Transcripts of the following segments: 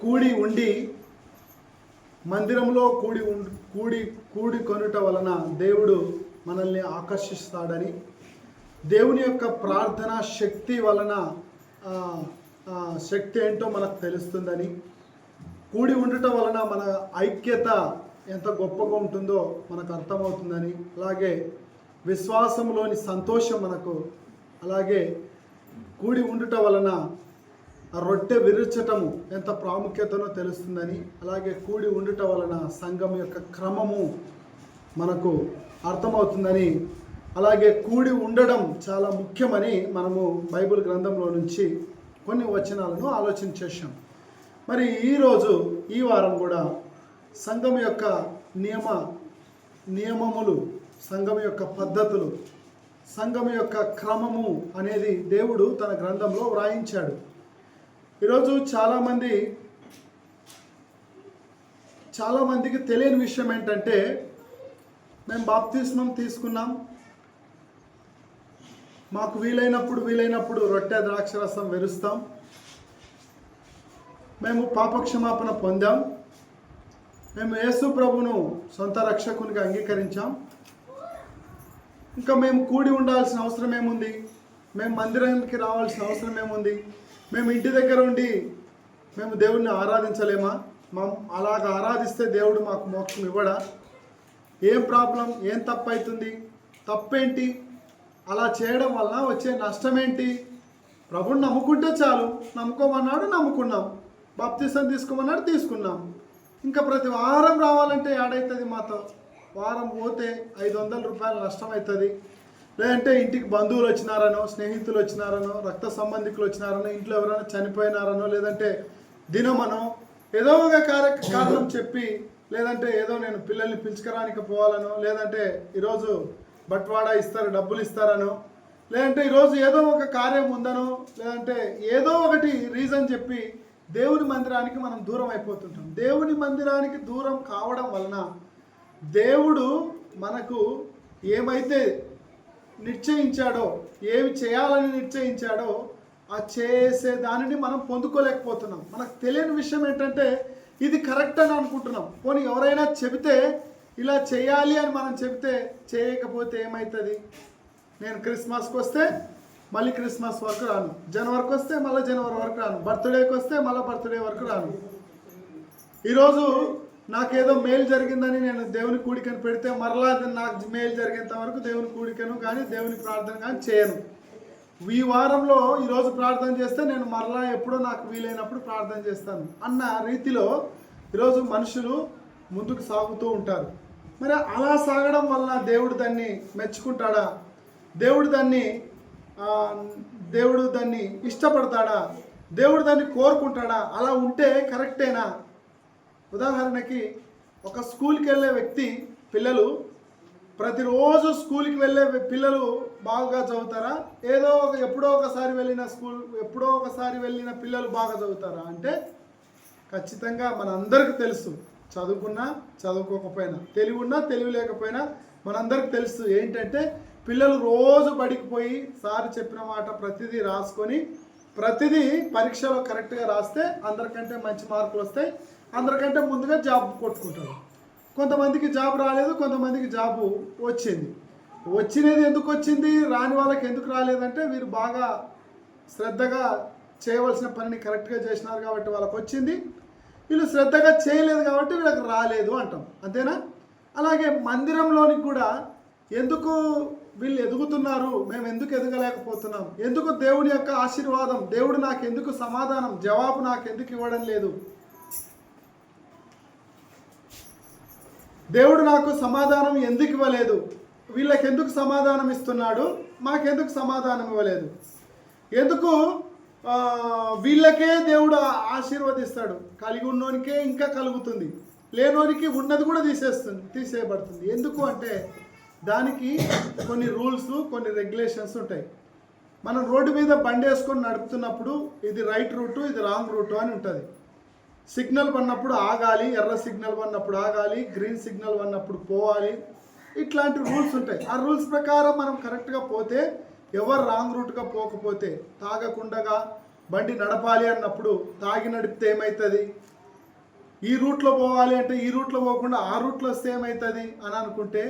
కూడి ఉండి మందిరంలో కూడి కొనుట వలన దేవుడు మనల్ని ఆకర్షిస్తాడని, దేవుని యొక్క ప్రార్థన శక్తి వలన శక్తి ఏంటో మనకు తెలుస్తుందని, కూడి ఉండటం వలన మన ఐక్యత ఎంత గొప్పగా ఉంటుందో మనకు అర్థమవుతుందని, అలాగే విశ్వాసంలోని సంతోషం మనకు, అలాగే కూడి ఉండటం వలన ఆ రొట్టె విరుచటము ఎంత ప్రాముఖ్యతనో తెలుస్తుందని, అలాగే కూడి ఉండటం వలన సంఘం యొక్క క్రమము మనకు అర్థమవుతుందని, అలాగే కూడి ఉండడం చాలా ముఖ్యమని మనము బైబిల్ గ్రంథంలో నుంచి కొన్ని వచనాలను ఆలోచన చేశాం. మరి ఈరోజు ఈ వారం కూడా సంఘం యొక్క నియమములు, సంఘం యొక్క పద్ధతులు, సంఘం యొక్క క్రమము అనేది దేవుడు తన గ్రంథంలో వ్రాయించాడు. ఈరోజు చాలామందికి తెలియని విషయం ఏంటంటే, మేము బాప్తిస్మం తీసుకున్నాం, మాకు వీలైనప్పుడు రొట్టె ద్రాక్షరసం వెరుస్తాం, మేము పాపక్షమాపణ పొందాం, మేము యేసు ప్రభును సొంత రక్షకునిగా అంగీకరించాం, ఇంకా మేము కూడి ఉండాల్సిన అవసరం ఏముంది, మేము మందిరానికి రావాల్సిన అవసరం ఏముంది, మేము ఇంటి దగ్గర ఉండి మేము దేవుడిని ఆరాధించలేమా, అలాగ ఆరాధిస్తే దేవుడు మాకు మోక్షం ఇవ్వడా, ఏం ప్రాబ్లం, ఏం తప్పు అవుతుంది, తప్పేంటి, అలా చేయడం వల్ల వచ్చే నష్టం ఏంటి, ప్రభుని నమ్ముకుంటే చాలు, నమ్ముకోమన్నాడు నమ్ముకున్నాం, బాప్తిసం తీసుకోమన్నాడు తీసుకున్నాం, ఇంకా ప్రతి వారం రావాలంటే ఏడవుతుంది, మాతో వారం పోతే 500 రూపాయలు నష్టం అవుతుంది, లేదంటే ఇంటికి బంధువులు వచ్చినారనో, స్నేహితులు వచ్చినారనో, రక్త సంబంధికులు వచ్చినారనో, ఇంట్లో ఎవరైనా చనిపోయినారనో, లేదంటే దినమనో ఏదో ఒక కారణం చెప్పి, లేదంటే ఏదో నేను పిల్లల్ని పిలుచుకరానికి పోవాలనో, లేదంటే ఈరోజు బట్వాడా ఇస్తారు డబ్బులు ఇస్తారనో, లేదంటే ఈరోజు ఏదో ఒక కార్యం ఉందనో, లేదంటే ఏదో ఒకటి రీజన్ చెప్పి దేవుని మందిరానికి మనం దూరం అయిపోతుంటాం. దేవుని మందిరానికి దూరం కావడం వలన దేవుడు మనకు ఏమైతే నిశ్చయించాడో, ఏమి చేయాలని నిశ్చయించాడో ఆ చేసే దానిని మనం పొందుకోలేకపోతున్నాం. మనకు తెలియని విషయం ఏంటంటే, ఇది కరెక్ట్ అని అనుకుంటున్నాం. పోనీ ఎవరైనా చెబితే ఇలా చేయాలి అని మనం చెబితే చేయకపోతే ఏమవుతుంది, నేను క్రిస్మస్కి వస్తే మళ్ళీ క్రిస్మస్ వరకు రాను, జనవరికి వస్తే మళ్ళీ జనవరి వరకు రాను, బర్త్డేకి వస్తే మళ్ళీ బర్త్డే వరకు రాను, ఈరోజు నాకేదో మేలు జరిగిందని నేను దేవుని కూడికను పెడితే మరలా నాకు మేలు జరిగేంత వరకు దేవుని కూడికను కానీ దేవుని ప్రార్థన కానీ చేయను. ఈ వారంలో ఈరోజు ప్రార్థన చేస్తే నేను మరలా ఎప్పుడో నాకు వీలైనప్పుడు ప్రార్థన చేస్తాను అన్న రీతిలో ఈరోజు మనుషులు ముందుకు సాగుతూ ఉంటారు. మరి అలా సాగడం వలన దేవుడు దాన్ని మెచ్చుకుంటాడా, దేవుడు దాన్ని ఇష్టపడతాడా, దేవుడు దాన్ని కోరుకుంటాడా, అలా ఉంటే కరెక్టేనా? ఉదాహరణకి ఒక స్కూల్కి వెళ్ళే వ్యక్తి పిల్లలు ప్రతిరోజు స్కూల్కి వెళ్ళే పిల్లలు బాగా చదువుతారా, ఎప్పుడో ఒకసారి వెళ్ళిన పిల్లలు బాగా చదువుతారా అంటే ఖచ్చితంగా మనందరికీ తెలుసు, చదువుకున్నా చదువుకోకపోయినా, తెలివి ఉన్నా తెలివి లేకపోయినా మనందరికి తెలుసు ఏంటంటే, పిల్లలు రోజు బడికి పోయి సార్ చెప్పిన మాట ప్రతిదీ రాసుకొని ప్రతిదీ పరీక్షలో కరెక్ట్గా రాస్తే అందరికంటే మంచి మార్కులు వస్తాయి, అందరికంటే ముందుగా జాబ్ కొట్టుకుంటారు. కొంతమందికి జాబ్ రాలేదు, కొంతమందికి జాబు వచ్చినది ఎందుకు వచ్చింది, రాని వాళ్ళకి ఎందుకు రాలేదంటే వీరు బాగా శ్రద్ధగా చేయవలసిన పనిని కరెక్ట్గా చేసినారు కాబట్టి వాళ్ళకి వచ్చింది, వీళ్ళు శ్రద్ధగా చేయలేదు కాబట్టి వీళ్ళకి రాలేదు అంటాం, అంతేనా? అలాగే మందిరంలోనికి కూడా ఎందుకు వీళ్ళు ఎదుగుతున్నారు, మేము ఎందుకు ఎదగలేకపోతున్నాం, ఎందుకు దేవుని యొక్క ఆశీర్వాదం, దేవుడు నాకు ఎందుకు సమాధానం జవాబు నాకు ఎందుకు ఇవ్వడం లేదు, దేవుడు నాకు సమాధానం ఎందుకు ఇవ్వలేదు, వీళ్ళకి ఎందుకు సమాధానం ఇస్తున్నాడు, మాకెందుకు సమాధానం ఇవ్వలేదు, ఎందుకు వీళ్ళకే దేవుడు ఆశీర్వదిస్తాడు, కలిగి ఉన్నోనికే ఇంకా కలుగుతుంది, లేనోనికి ఉన్నది కూడా తీసేయబడుతుంది. ఎందుకు అంటే దానికి కొన్ని రూల్స్, కొన్ని రెగ్యులేషన్స్ ఉంటాయి. మనం రోడ్డు మీద బండి వేసుకొని నడుపుతున్నప్పుడు ఇది రైట్ రూటు, ఇది రాంగ్ రూటు అని ఉంటుంది. సిగ్నల్ పడినప్పుడు ఆగాలి, ఎర్ర సిగ్నల్ పడినప్పుడు ఆగాలి, గ్రీన్ సిగ్నల్ పడినప్పుడు పోవాలి, ఇట్లాంటి రూల్స్ ఉంటాయి. ఆ రూల్స్ ప్రకారం మనం కరెక్ట్గా పోతే, ఎవరు రాంగ్ రూట్గా పోకపోతే, తాగకుండా బండి నడపాలి అన్నప్పుడు తాగి నడిపితే ఏమవుతుంది, ఈ రూట్లో పోవాలి అంటే ఈ రూట్లో పోకుండా ఆ రూట్లో వస్తే ఏమవుతుంది అని అనుకుంటే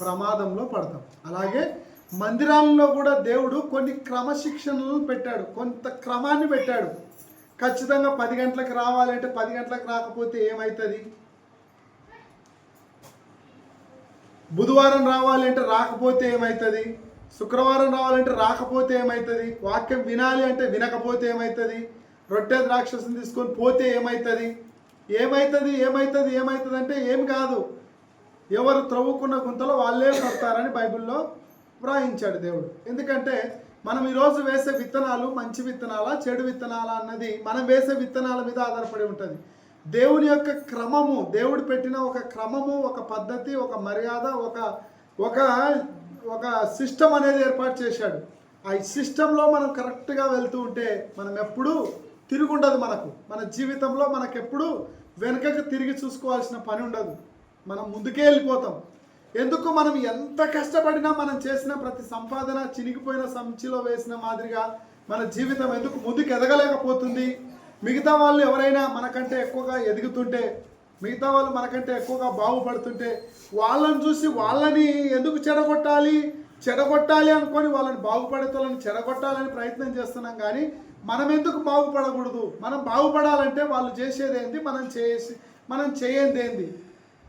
ప్రమాదంలో పడతాం. అలాగే మందిరాలలో కూడా దేవుడు కొన్ని క్రమశిక్షణలను పెట్టాడు, కొంత క్రమాన్ని పెట్టాడు. ఖచ్చితంగా 10 గంటలకు రావాలంటే 10 గంటలకు రాకపోతే ఏమవుతుంది, బుధవారం రావాలంటే రాకపోతే ఏమవుతుంది, శుక్రవారం రావాలంటే రాకపోతే ఏమవుతుంది, వాక్యం వినాలి అంటే వినకపోతే ఏమవుతుంది, రొట్టె ద్రాక్షసం తీసుకొని పోతే ఏమవుతుంది, ఏమవుతుంది ఏమవుతుంది ఏమవుతుంది అంటే ఏం కాదు, ఎవరు త్రవ్వుకున్న గుంతలో వాళ్ళే పడతారని బైబిల్లో వ్రాయించాడు దేవుడు. ఎందుకంటే మనం ఈరోజు వేసే విత్తనాలు మంచి విత్తనాలా చెడు విత్తనాలా అన్నది మనం వేసే విత్తనాల మీద ఆధారపడి ఉంటుంది. దేవుని యొక్క క్రమము, దేవుడు పెట్టిన ఒక క్రమము, ఒక పద్ధతి, ఒక మర్యాద, ఒక ఒక సిస్టమ్ అనేది ఏర్పాటు చేశాడు. ఆ సిస్టంలో మనం కరెక్ట్గా వెళ్తూ ఉంటే మనం ఎప్పుడూ తిరుగుండదు, మన జీవితంలో మనకెప్పుడు వెనుకకు తిరిగి చూసుకోవాల్సిన పని ఉండదు, మనం ముందుకే వెళ్ళిపోతాం. ఎందుకు, మనం ఎంత కష్టపడినా మనం చేసిన ప్రతి సంపాదన చినిగిపోయిన సంచిలో వేసిన మాదిరిగా మన జీవితం ఎందుకు ముందుకు ఎదగలేకపోతుంది? మిగతా వాళ్ళు ఎవరైనా మనకంటే ఎక్కువగా ఎదుగుతుంటే, మిగతా వాళ్ళు మనకంటే ఎక్కువగా బాగుపడుతుంటే వాళ్ళని చూసి వాళ్ళని ఎందుకు చెడగొట్టాలి అనుకొని వాళ్ళని బాగుపడేతోళ్ళని చెడగొట్టాలని ప్రయత్నం చేస్తున్నాం. కానీ మనం ఎందుకు బాగుపడకూడదు? మనం బాగుపడాలంటే వాళ్ళు చేసేది ఏంది, మనం చేయంది ఏంది,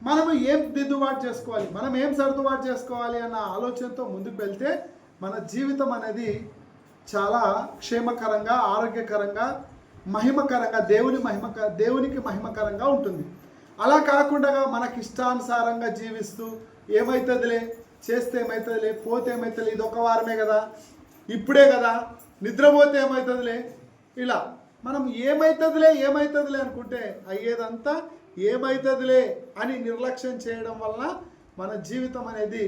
మనము ఏం దిద్దుబాటు చేసుకోవాలి, మనం ఏం సర్దుబాటు చేసుకోవాలి అన్న ఆలోచనతో ముందుకు వెళ్తే మన జీవితం అనేది చాలా క్షేమకరంగా, ఆరోగ్యకరంగా, మహిమకరంగా, దేవునికి మహిమకరంగా ఉంటుంది. అలా కాకుండా మనకి ఇష్టానుసారంగా జీవిస్తూ ఏమవుతుందిలే, చేస్తే ఏమవుతుందిలే, పోతే ఏమవుతుంది, ఇది ఒక వారమే కదా, ఇప్పుడే కదా, నిద్రపోతే ఏమవుతుందిలే, ఇలా మనం ఏమవుతుందిలే అనుకుంటే అయ్యేదంతా ఏమవుతుందిలే అని నిర్లక్ష్యం చేయడం వలన మన జీవితం అనేది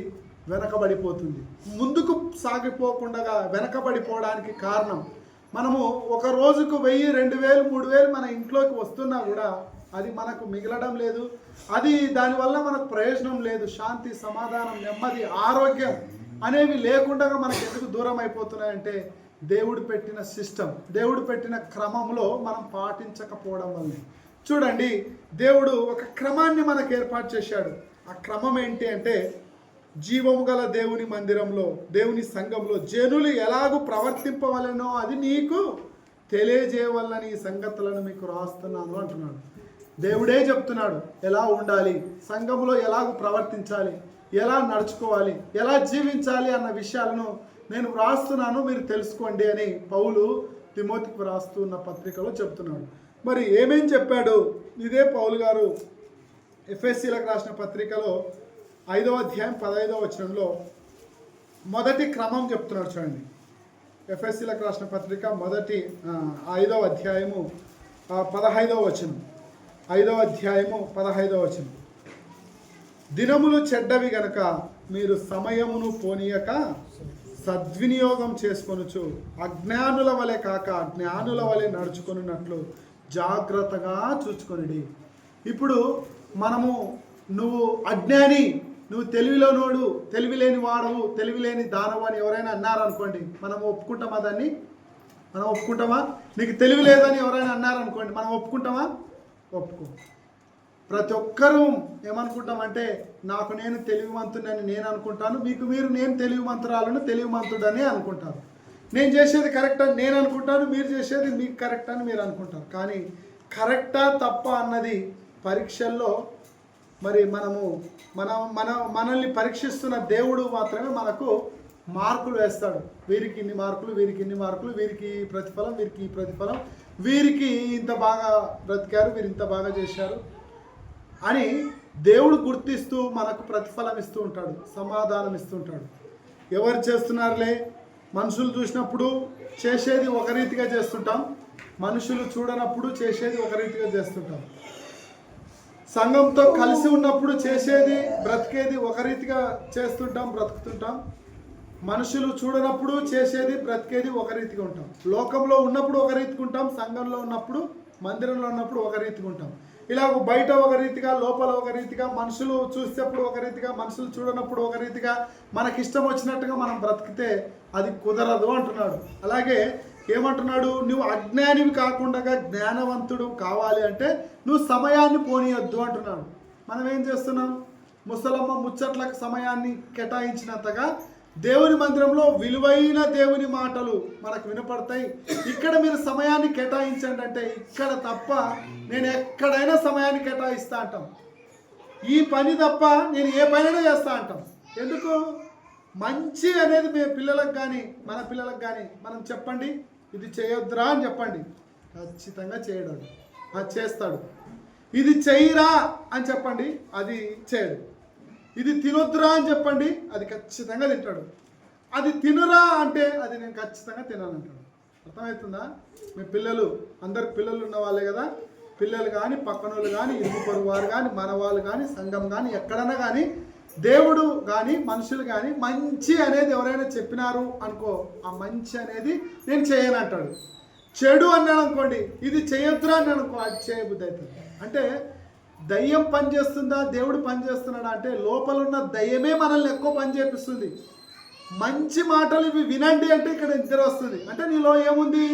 వెనకబడిపోతుంది. ముందుకు సాగిపోకుండా వెనకబడిపోవడానికి కారణం, మనము ఒక రోజుకు 1000, 2000, 3000 మన ఇంట్లోకి వస్తున్నా కూడా అది మనకు మిగలడం లేదు, అది దానివల్ల మనకు ప్రయోజనం లేదు. శాంతి, సమాధానం, నెమ్మది, ఆరోగ్యం అనేవి లేకుండా మనకు ఎందుకు దూరం అయిపోతున్నాయంటే దేవుడు పెట్టిన సిస్టమ్, దేవుడు పెట్టిన క్రమంలో మనం పాటించకపోవడం వల్లే. చూడండి, దేవుడు ఒక క్రమాన్ని మనకు ఏర్పాటు చేశాడు. ఆ క్రమం ఏంటి అంటే, జీవము గల దేవుని మందిరంలో, దేవుని సంఘంలో జనులు ఎలాగూ ప్రవర్తింపవలెనో అది నీకు తెలియజేయవలని ఈ సంగతులను మీకు రాస్తున్నాను అంటున్నాడు. దేవుడే చెప్తున్నాడు ఎలా ఉండాలి, సంఘంలో ఎలాగూ ప్రవర్తించాలి, ఎలా నడుచుకోవాలి, ఎలా జీవించాలి అన్న విషయాలను నేను వ్రాస్తున్నాను, మీరు తెలుసుకోండి అని పౌలు తిమోతికి వ్రాస్తున్న పత్రికలో చెప్తున్నాడు. మరి ఏమేం చెప్పాడు? ఇదే పౌలు గారు ఎఫెసీలకు రాసిన పత్రికలో 5వ అధ్యాయం 15వ వచనంలో మొదటి క్రమం చెప్తున్నాడు. చూడండి, ఎఫెసీలకు రాసిన పత్రిక 5వ అధ్యాయము 15వ వచనం, 5వ అధ్యాయము 15వ వచనం. దినములు చెడ్డవి గనక మీరు సమయమును పోనీయక సద్వినియోగం చేసుకొనుచు అజ్ఞానుల వలె కాక జ్ఞానుల వలె నడుచుకొనున్నట్లు జాగ్రత్తగా చూసుకొనిడి. ఇప్పుడు మనము నువ్వు అజ్ఞాని, నువ్వు తెలివిలోనోడు, తెలివి లేని వాడవు, తెలివి లేని దానవు అని ఎవరైనా అన్నారనుకోండి, మనం ఒప్పుకుంటామా? దాన్ని మనం ఒప్పుకుంటామా? నీకు తెలివి లేదని ఎవరైనా అన్నారనుకోండి, మనం ఒప్పుకుంటామా? ఒప్పుకో. ప్రతి ఒక్కరూ ఏమనుకుంటామంటే, నాకు నేను తెలివిమంతుడని నేను అనుకుంటాను, మీకు మీరు నేను తెలివిమంతురాలను తెలివిమంతుడని అనుకుంటారు. నేను చేసేది కరెక్ట్ అని నేను అనుకుంటాను, మీరు చేసేది మీకు కరెక్ట్ అని మీరు అనుకుంటారు. కానీ కరెక్టా తప్ప అన్నది పరీక్షల్లో మరి మనల్ని పరీక్షిస్తున్న దేవుడు మాత్రమే మనకు మార్కులు వేస్తాడు. వీరికి ఇన్ని మార్కులు, వీరికి ఇన్ని మార్కులు, వీరికి ప్రతిఫలం, వీరికి ఈ ప్రతిఫలం, వీరికి ఇంత బాగా బ్రతికారు, వీరు ఇంత బాగా చేశారు అని దేవుడు గుర్తిస్తూ మనకు ప్రతిఫలం ఇస్తూ ఉంటాడు, సమాధానం ఇస్తూ ఉంటాడు. ఎవరు చేస్తున్నారులే, మనుషులు చూసినప్పుడు చేసేది ఒక రీతిగా చేస్తుంటాం, మనుషులు చూడనప్పుడు చేసేది ఒక రీతిగా చేస్తుంటాం. సంఘంతో కలిసి ఉన్నప్పుడు చేసేది, బ్రతికేది ఒక రీతిగా చేస్తుంటాం, బ్రతుకుతుంటాం. మనుషులు చూడనప్పుడు చేసేది, బ్రతికేది ఒక రీతిగా ఉంటాం. లోకంలో ఉన్నప్పుడు ఒక రీతిగా ఉంటాం, సంఘంలో ఉన్నప్పుడు, మందిరంలో ఉన్నప్పుడు ఒక రీతిగా ఉంటాం. ఇలా బయట ఒక రీతిగా, లోపల ఒక రీతిగా, మనుషులు చూసేటప్పుడు ఒక రీతిగా, మనుషులు చూడనప్పుడు ఒక రీతిగా, మనకి ఇష్టం వచ్చినట్టుగా మనం బ్రతికితే అది కుదరదు అంటున్నాడు. అలాగే ఏమంటున్నాడు? నువ్వు అజ్ఞానివి కాకుండా జ్ఞానవంతుడు కావాలి అంటే నువ్వు సమయాన్ని పోనీయొద్దు అంటున్నాడు. మనం ఏం చేస్తున్నాం? ముసలమ్మ ముచ్చట్లకు సమయాన్ని కేటాయించినంతగా దేవుని మందిరంలో విలువైన దేవుని మాటలు మనకు వినపడతాయి. ఇక్కడ మీరు సమయాన్ని కేటాయించండి అంటే ఇక్కడ తప్ప నేను ఎక్కడైనా సమయాన్ని కేటాయిస్తా అంటాం. ఈ పని తప్ప నేను ఏ పనైనా చేస్తా అంటాం. ఎందుకు? మంచి అనేది మీ పిల్లలకు కానీ మన పిల్లలకు కానీ మనం చెప్పండి, ఇది చేయొద్దురా అని చెప్పండి, ఖచ్చితంగా చేయడాడు, అది చేస్తాడు. ఇది చెయ్యిరా అని చెప్పండి, అది చేయడు. ఇది తినొద్దురా అని చెప్పండి, అది ఖచ్చితంగా తింటాడు. అది తినురా అంటే అది నేను ఖచ్చితంగా తినాలంటాడు. అర్థమవుతుందా? మీ పిల్లలు అందరికి పిల్లలు ఉన్న వాళ్ళే కదా. పిల్లలు కానీ పక్కన వాళ్ళు కానీ ఇరుగు పొరుగు వారు కానీ మన వాళ్ళు కానీ సంఘం కానీ ఎక్కడన్నా కానీ దేవుడు కానీ మనుషులు కానీ మంచి అనేది ఎవరైనా చెప్పినారు అనుకో, ఆ మంచి అనేది నేను చేయను అంటాడు. చెడు అన్నాడు అనుకోండి, ఇది చేయొద్దురా అని అనుకో, అది చేయబుద్ధి అవుతుంది. అంటే దయ్యం పని చేస్తుందా, దేవుడు పని చేస్తున్నాడా అంటే లోపల ఉన్న దయ్యమే మనల్ని ఎక్కువ పని చేపిస్తుంది. మంచి మాటలు ఇవి వినండి అంటే ఇక్కడ నిద్ర వస్తుంది. అంటే నీలో ఏముంది?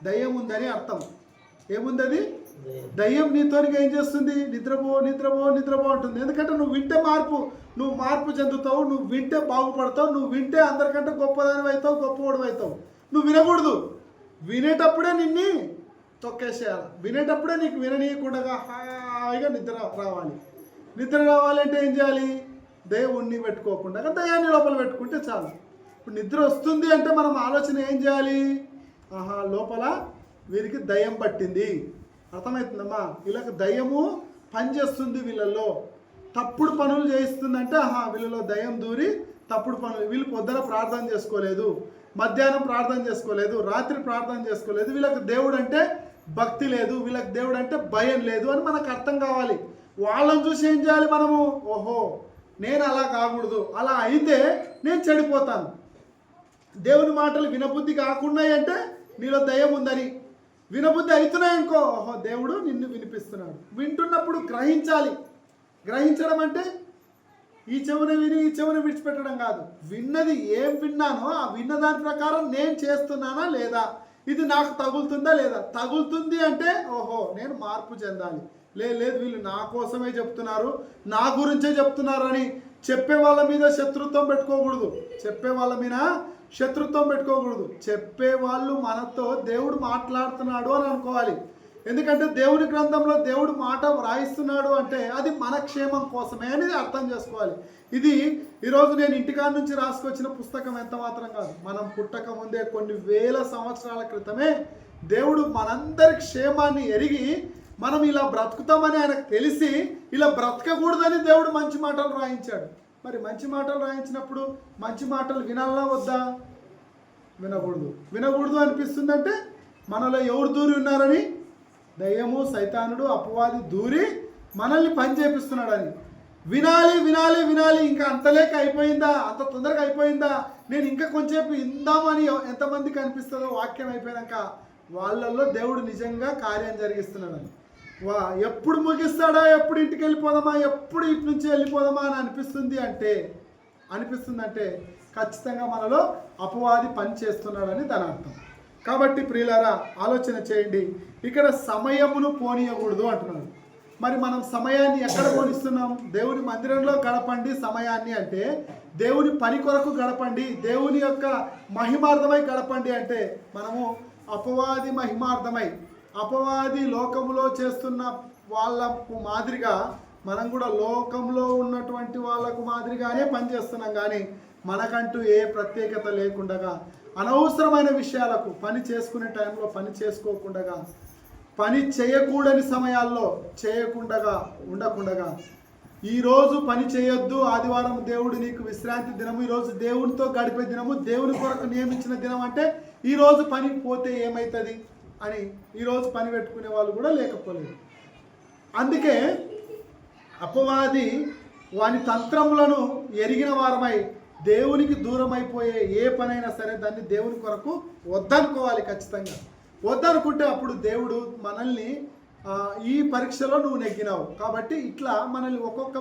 దయ్యం ఉందని అర్థం. ఏముంది? అది దయ్యం నీతోనికి ఏం చేస్తుంది? నిద్రపో నిద్రపో నిద్రపో అంటుంది. ఎందుకంటే నువ్వు వింటే నువ్వు మార్పు చెందుతావు, నువ్వు వింటే బాగుపడతావు, నువ్వు వింటే అందరికంటే గొప్పదాని అవుతావు, గొప్పవాడు అవుతావు. నువ్వు వినకూడదు. వినేటప్పుడే నిన్ను తొక్కేసేయాలి. వినేటప్పుడే నీకు విననీయకుండా హాయిగా నిద్ర రావాలి. నిద్ర రావాలంటే ఏం చేయాలి? దేవుణ్ణి పెట్టుకోకుండా దయ్యాన్ని లోపల పెట్టుకుంటే చాలు. ఇప్పుడు నిద్ర వస్తుంది అంటే మనం ఆలోచన ఏం చేయాలి? లోపల వీరికి దయ్యం పట్టింది. అర్థమవుతుందమ్మా? వీళ్ళకి దయ్యము పనిచేస్తుంది, వీళ్ళల్లో తప్పుడు పనులు చేయిస్తుందంటే వీళ్ళలో దయ్యం దూరి తప్పుడు పనులు. వీళ్ళు పొద్దున ప్రార్థన చేసుకోలేదు, మధ్యాహ్నం ప్రార్థన చేసుకోలేదు, రాత్రి ప్రార్థన చేసుకోలేదు, వీళ్ళకి దేవుడు అంటే భక్తి లేదు, వీళ్ళకి దేవుడు అంటే భయం లేదు అని మనకు అర్థం కావాలి. వాళ్ళని చూసి ఏం చేయాలి మనము? ఓహో, నేను అలా కాకూడదు, అలా అయితే నేను చెడిపోతాను. దేవుని మాటలు వినబుద్ధి కాకున్నాయి అంటే నీలో దయ్యం ఉందని. వినబుద్ధి అవుతున్నాయనుకో, ఓహో దేవుడు నిన్ను వినిపిస్తున్నాడు. వింటున్నప్పుడు గ్రహించాలి. గ్రహించడం అంటే ఈ చెవుని విని ఈ చెవుని విడిచిపెట్టడం కాదు. విన్నది ఏం విన్నానో ఆ విన్న దాని ప్రకారం నేను చేస్తున్నానా లేదా, ఇది నాకు తగులుతుందా లేదా. తగులుతుంది అంటే ఓహో నేను మార్పు చెందాలి. లేదు వీళ్ళు నా కోసమే చెప్తున్నారు, నా గురించే చెప్తున్నారు అని చెప్పే వాళ్ళ మీద శత్రుత్వం పెట్టుకోకూడదు. చెప్పే వాళ్ళ మీద శత్రుత్వం పెట్టుకోకూడదు. చెప్పేవాళ్ళు మనతో దేవుడు మాట్లాడుతున్నాడు అని అనుకోవాలి. ఎందుకంటే దేవుని గ్రంథంలో దేవుడు మాట వ్రాయిస్తున్నాడు అంటే అది మన క్షేమం కోసమే అనేది అర్థం చేసుకోవాలి. ఇది ఈరోజు నేను ఇంటికాడ నుంచి రాసుకొచ్చిన పుస్తకం ఎంత మాత్రం కాదు. మనం పుట్టక ముందే కొన్ని వేల సంవత్సరాల క్రితమే దేవుడు మనందరి క్షేమాన్ని ఎరిగి మనం ఇలా బ్రతుకుతామని ఆయనకు తెలిసి ఇలా బ్రతకకూడదని దేవుడు మంచి మాటలు రాయించాడు. మరి మంచి మాటలు రాయించినప్పుడు మంచి మాటలు వినాలా వద్దా? వినకూడదు అనిపిస్తుందంటే మనలో ఎవరు దూరి ఉన్నారని, దయ్యము సైతానుడు అపవాది దూరి మనల్ని పని చేపిస్తున్నాడని. వినాలి వినాలి వినాలి, ఇంకా అంతలేక అయిపోయిందా, అంత తొందరగా అయిపోయిందా, నేను ఇంకా కొంచెంసేపు ఇందామని ఎంతమందికి అనిపిస్తుందో వాక్యం అయిపోయాక వాళ్ళల్లో దేవుడు నిజంగా కార్యం జరిగిస్తున్నాడని. ఎప్పుడు ముగిస్తాడా, ఎప్పుడు ఇంటికి వెళ్ళిపోదామా, ఎప్పుడు ఇటు నుంచి వెళ్ళిపోదామా అని అనిపిస్తుంది అంటే ఖచ్చితంగా మనలో అపవాది పని చేస్తున్నాడని దాని అర్థం. కాబట్టి ప్రియులారా ఆలోచన చేయండి. ఇక్కడ సమయమును పోనీయకూడదు అంటున్నాడు. మరి మనం సమయాన్ని ఎక్కడ పోనిస్తున్నాం? దేవుని మందిరంలో గడపండి సమయాన్ని అంటే దేవుని పని కొరకు గడపండి, దేవుని యొక్క మహిమార్థమై గడపండి అంటే మనము అపవాది మహిమార్థమై, అపవాది లోకంలో చేస్తున్న వాళ్ళకు మాదిరిగా మనం కూడా లోకంలో ఉన్నటువంటి వాళ్ళకు మాదిరిగానే పనిచేస్తున్నాం. కానీ మనకంటూ ఏ ప్రత్యేకత లేకుండా అనవసరమైన విషయాలకు పని చేసుకునే టైంలో పని చేసుకోకుండా, పని చేయకూడని సమయాల్లో ఉండకుండా ఈరోజు పని చేయొద్దు, ఆదివారం దేవుడు నీకు విశ్రాంతి దినము, ఈరోజు దేవునితో గడిపే దినము, దేవుని కొరకు నియమించిన దినం అంటే ఈరోజు పని పోతే ఏమవుతుంది అని ఈరోజు పని పెట్టుకునే వాళ్ళు కూడా లేకపోలేదు. అందుకే అపవాది వాని తంత్రములను ఎరిగిన వారమై దేవునికి దూరం అయిపోయే ఏ పనైనా సరే దాన్ని దేవుని కొరకు వద్దనుకోవాలి. ఖచ్చితంగా వద్దనుకుంటే అప్పుడు దేవుడు మనల్ని ఈ పరీక్షలో నువ్వు నెగ్గినావు కాబట్టి ఇట్లా మనల్ని ఒక్కొక్క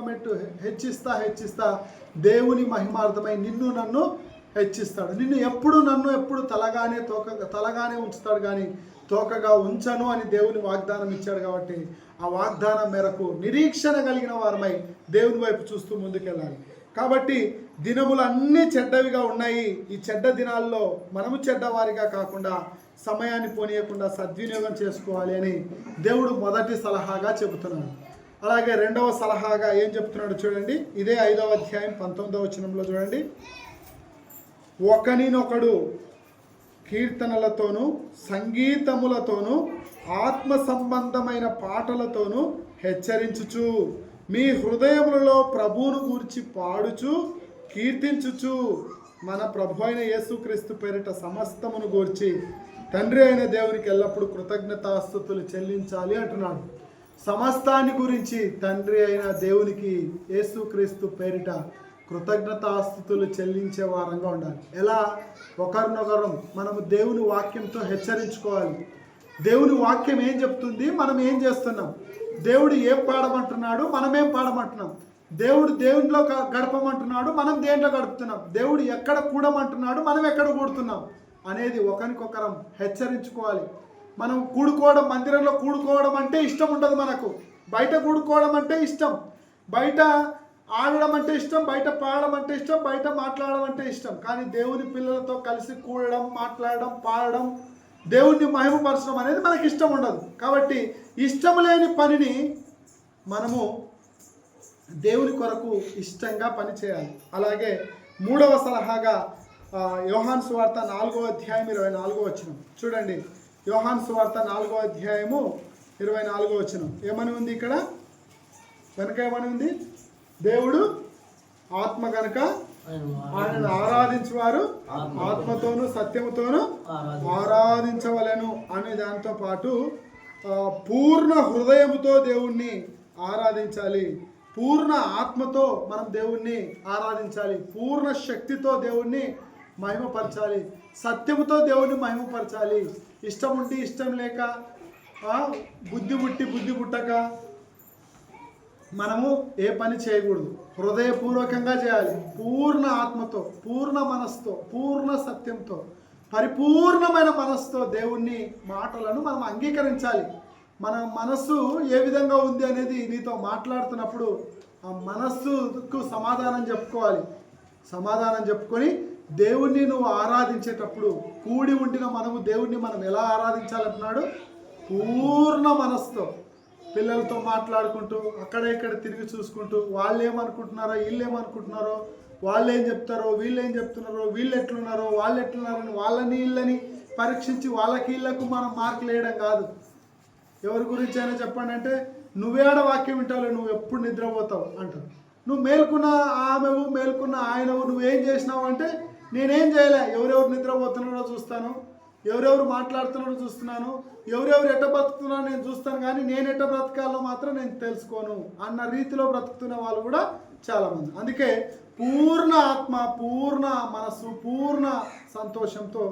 మెట్టు హెచ్చిస్తా దేవుని మహిమార్థమై నిన్ను నన్ను హెచ్చిస్తాడు. నన్ను ఎప్పుడు తలగానే ఉంచుతాడు కానీ తోకగా ఉంచను అని దేవుని వాగ్దానం ఇచ్చాడు. కాబట్టి ఆ వాగ్దానం మేరకు నిరీక్షణ కలిగిన వారమై దేవుని వైపు చూస్తూ ముందుకెళ్ళాలి. కాబట్టి దినములు అన్నీ చెడ్డవిగా ఉన్నాయి. ఈ చెడ్డ దినాల్లో మనము చెడ్డవారిగా కాకుండా సమయాన్ని పోనీయకుండా సద్వినియోగం చేసుకోవాలి అని దేవుడు మొదటి సలహాగా చెబుతున్నాడు. అలాగే రెండవ సలహాగా ఏం చెప్తున్నాడు చూడండి. ఇదే 5వ అధ్యాయం 19వ వచనంలో చూడండి. ఒకనినొకడు కీర్తనలతోనూ సంగీతములతోనూ ఆత్మ సంబంధమైన పాటలతోనూ హెచ్చరించుచు మీ హృదయములలో ప్రభువును గూర్చి పాడుచు కీర్తించుచు మన ప్రభు అయిన యేసుక్రీస్తు పేరిట సమస్తమును గూర్చి తండ్రి అయిన దేవునికి ఎల్లప్పుడూ కృతజ్ఞతాస్తుతులు చెల్లించాలి అంటున్నాడు. సమస్తాన్ని గురించి తండ్రి అయిన దేవునికి యేసుక్రీస్తు పేరిట కృతజ్ఞతాస్తుతులు చెల్లించే వారంగా ఉండాలి. ఎలా? ఒకరినొకరు మనము దేవుని వాక్యంతో హెచ్చరించుకోవాలి. దేవుని వాక్యం ఏం చెప్తుంది, మనం ఏం చేస్తున్నాం, దేవుడు ఏం పాడమంటున్నాడు, మనమేం పాడమంటున్నాం, దేవుడు దేవునిలో గడపమంటున్నాడు, మనం దేంట్లో గడుపుతున్నాం, దేవుడు ఎక్కడ కూడమంటున్నాడు, మనం ఎక్కడ కూడుతున్నాం అనేది ఒకరికొకరం హెచ్చరించుకోవాలి. మనం కూడుకోవడం, మందిరంలో కూడుకోవడం అంటే ఇష్టం ఉండదు మనకు. బయట కూడుకోవడం అంటే ఇష్టం, బయట ఆడడం అంటే ఇష్టం, బయట పాడడం అంటే ఇష్టం, బయట మాట్లాడడం అంటే ఇష్టం. కానీ దేవుని పిల్లలతో కలిసి కూడడం, మాట్లాడడం, పాడడం, దేవుణ్ణి మహిమపరచడం అనేది మనకి ఇష్టం ఉండదు. కాబట్టి ఇష్టం లేని పనిని మనము దేవుని కొరకు ఇష్టంగా పని చేయాలి. అలాగే మూడవ సలహాగా యోహాను సువార్త 4వ అధ్యాయం 24వ వచనం చూడండి. యోహాను సువార్త 4వ అధ్యాయము 24వ వచనం ఏమని ఉంది ఇక్కడ? వెనక ఏమని ఉంది? దేవుడు ఆత్మ గనుక ఆయనను ఆరాధించువారు ఆత్మతోనూ సత్యముతోనూ ఆరాధించవలెను అనే దాంతో పాటు పూర్ణ హృదయముతో దేవుణ్ణి ఆరాధించాలి, పూర్ణ ఆత్మతో మనం దేవుణ్ణి ఆరాధించాలి, పూర్ణ శక్తితో దేవుణ్ణి మహిమపరచాలి, సత్యముతో దేవుణ్ణి మహిమపరచాలి. ఇష్టం ఉండి ఇష్టం లేక, బుద్ధి పుట్టి బుద్ధి పుట్టక మనము ఏ పని చేయకూడదు. హృదయపూర్వకంగా చేయాలి, పూర్ణ ఆత్మతో, పూర్ణ మనస్సుతో, పూర్ణ సత్యంతో, పరిపూర్ణమైన మనస్సుతో దేవుణ్ణి మాటలను మనం అంగీకరించాలి. మన మనస్సు ఏ విధంగా ఉంది అనేది నీతో మాట్లాడుతున్నప్పుడు ఆ మనస్సుకు సమాధానం చెప్పుకోవాలి. సమాధానం చెప్పుకొని దేవుణ్ణి నువ్వు ఆరాధించేటప్పుడు కూడి ఉండిన మనము దేవుణ్ణి మనం ఎలా ఆరాధించాలంటున్నాడు? పూర్ణ మనస్సుతో. పిల్లలతో మాట్లాడుకుంటూ అక్కడ ఇక్కడ తిరిగి చూసుకుంటూ వాళ్ళు ఏమనుకుంటున్నారో, వీళ్ళు ఏమనుకుంటున్నారో, వాళ్ళు ఏం చెప్తారో, వీళ్ళు ఏం చెప్తున్నారో, వీళ్ళు ఎట్లున్నారో, వాళ్ళు ఎట్లున్నారని వాళ్ళని వీళ్ళని పరీక్షించి వాళ్ళకి వీళ్ళకు మనం మార్కులు వేయడం కాదు. ఎవరి గురించి అయినా చెప్పండి అంటే, నువ్వేడ వాక్యం వింటావు, నువ్వు ఎప్పుడు నిద్రపోతావు అంటారు. నువ్వు మేల్కున్న ఆమెవు, మేల్కున్న ఆయనవు, నువ్వేం చేసినావు అంటే, నేనేం చేయలే, ఎవరెవరు నిద్రపోతున్నారో చూస్తాను, ఎవరెవరు మాట్లాడుతున్నారో చూస్తున్నాను, ఎవరెవరు ఎట్ట బ్రతుకుతున్నారో నేను చూస్తాను, కానీ నేను ఎట్ట బ్రతకాలో మాత్రం నేను తెలుసుకోను అన్న రీతిలో బ్రతుకుతున్న వాళ్ళు కూడా చాలామంది. అందుకే పూర్ణ ఆత్మ, పూర్ణ మనస్సు, పూర్ణ సంతోషంతో